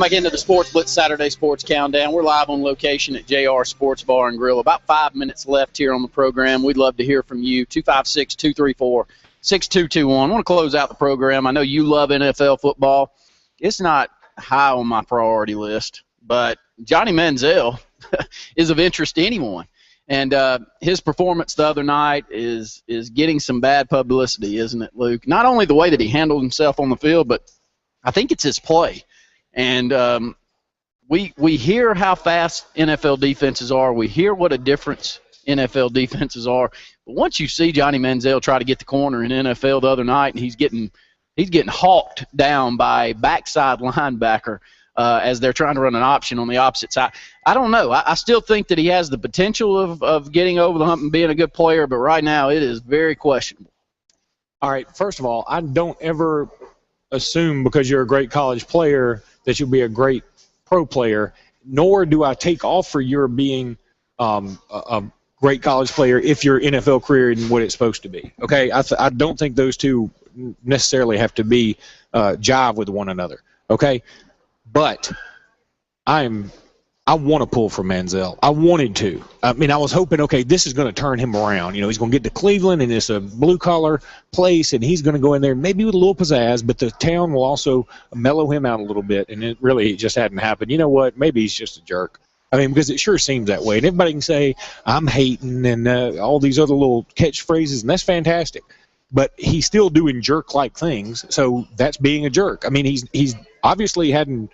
back into the Sports Blitz Saturday Sports Countdown. We're live on location at JR Sports Bar and Grill. About 5 minutes left here on the program. We'd love to hear from you. 256-234-6221. I want to close out the program. I know you love NFL football. It's not high on my priority list, but Johnny Manziel is of interest to anyone. And his performance the other night is getting some bad publicity, isn't it, Luke? Not only the way that he handled himself on the field, but I think it's his play. And we hear how fast NFL defenses are. We hear what a difference NFL defenses are. But once you see Johnny Manziel try to get the corner in NFL the other night, and he's getting hawked down by a backside linebacker as they're trying to run an option on the opposite side. I don't know. I still think that he has the potential of getting over the hump and being a good player, but right now it is very questionable. All right, first of all, I don't ever assume because you're a great college player that you'll be a great pro player, nor do I take off for your being a great college player if your NFL career isn't what it's supposed to be. Okay, I don't think those two necessarily have to be jive with one another. Okay, but I want to pull for Manziel. I wanted to. I mean, I was hoping, okay, this is going to turn him around. You know, he's going to get to Cleveland, and it's a blue-collar place, and he's going to go in there maybe with a little pizzazz, but the town will also mellow him out a little bit, and it just hadn't happened. You know what? Maybe he's just a jerk. I mean, because it sure seems that way. And everybody can say, I'm hating, and all these other little catchphrases, and that's fantastic. But he's still doing jerk-like things, so that's being a jerk. I mean, he's obviously hadn't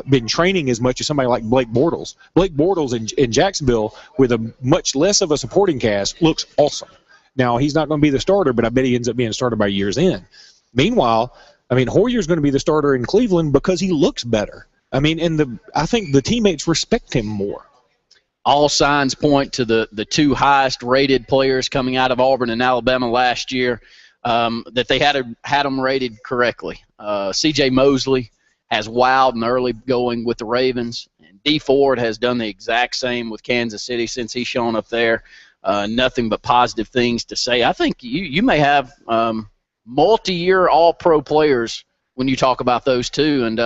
been training as much as somebody like Blake Bortles. Blake Bortles in Jacksonville with a much less of a supporting cast looks awesome. Now, he's not going to be the starter, but I bet he ends up being a starter by year's end. Meanwhile, I mean, Hoyer's going to be the starter in Cleveland because he looks better. I mean, I think the teammates respect him more. All signs point to the two highest rated players coming out of Auburn and Alabama last year that they had them rated correctly. C.J. Mosley has wowed in the early going with the Ravens. And D. Ford has done the exact same with Kansas City since he's shown up there. Nothing but positive things to say. I think you may have multi-year all-pro players when you talk about those two. And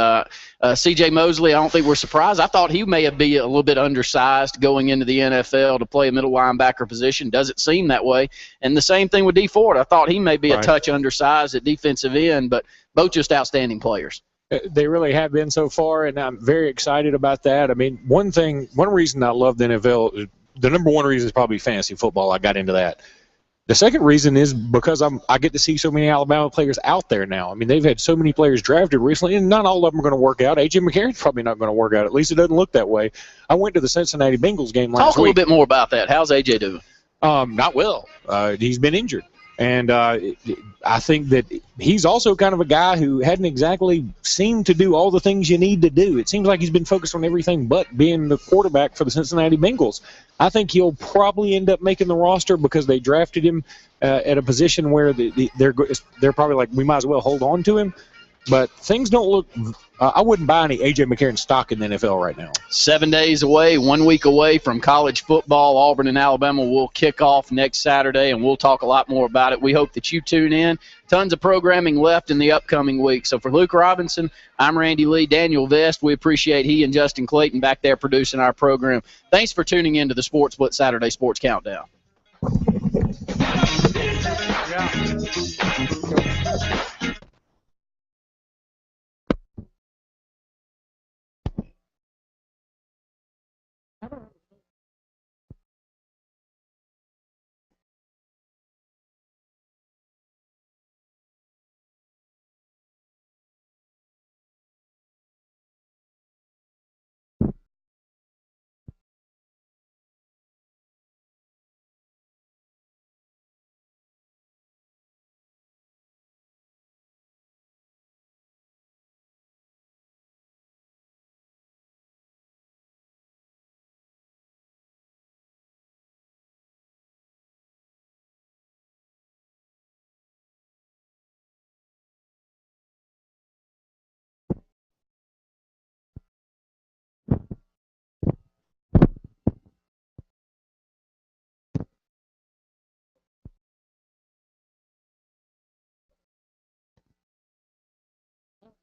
C.J. Mosley, I don't think we're surprised. I thought he may have been a little bit undersized going into the NFL to play a middle linebacker position. Doesn't seem that way. And the same thing with D. Ford. I thought he may be a touch undersized at defensive end, but both just outstanding players. They really have been so far, and I'm very excited about that. I mean, one reason I love the NFL, the number one reason is probably fantasy football. I got into that. The second reason is because I get to see so many Alabama players out there now. I mean, they've had so many players drafted recently, and not all of them are going to work out. A.J. McCarron's probably not going to work out. At least it doesn't look that way. I went to the Cincinnati Bengals game last week. Talk a little bit more about that. How's A.J. doing? Not well. He's been injured. And I think that he's also kind of a guy who hadn't exactly seemed to do all the things you need to do. It seems like he's been focused on everything but being the quarterback for the Cincinnati Bengals. I think he'll probably end up making the roster because they drafted him at a position where they're probably like, we might as well hold on to him. But things don't look I wouldn't buy any A.J. McCarron stock in the NFL right now. 7 days away, 1 week away from college football. Auburn and Alabama will kick off next Saturday, and we'll talk a lot more about it. We hope that you tune in. Tons of programming left in the upcoming week. So for Luke Robinson, I'm Randy Lee, Daniel Vest. We appreciate he and Justin Clayton back there producing our program. Thanks for tuning in to the Sports Blitz Saturday Sports Countdown.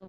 Yeah.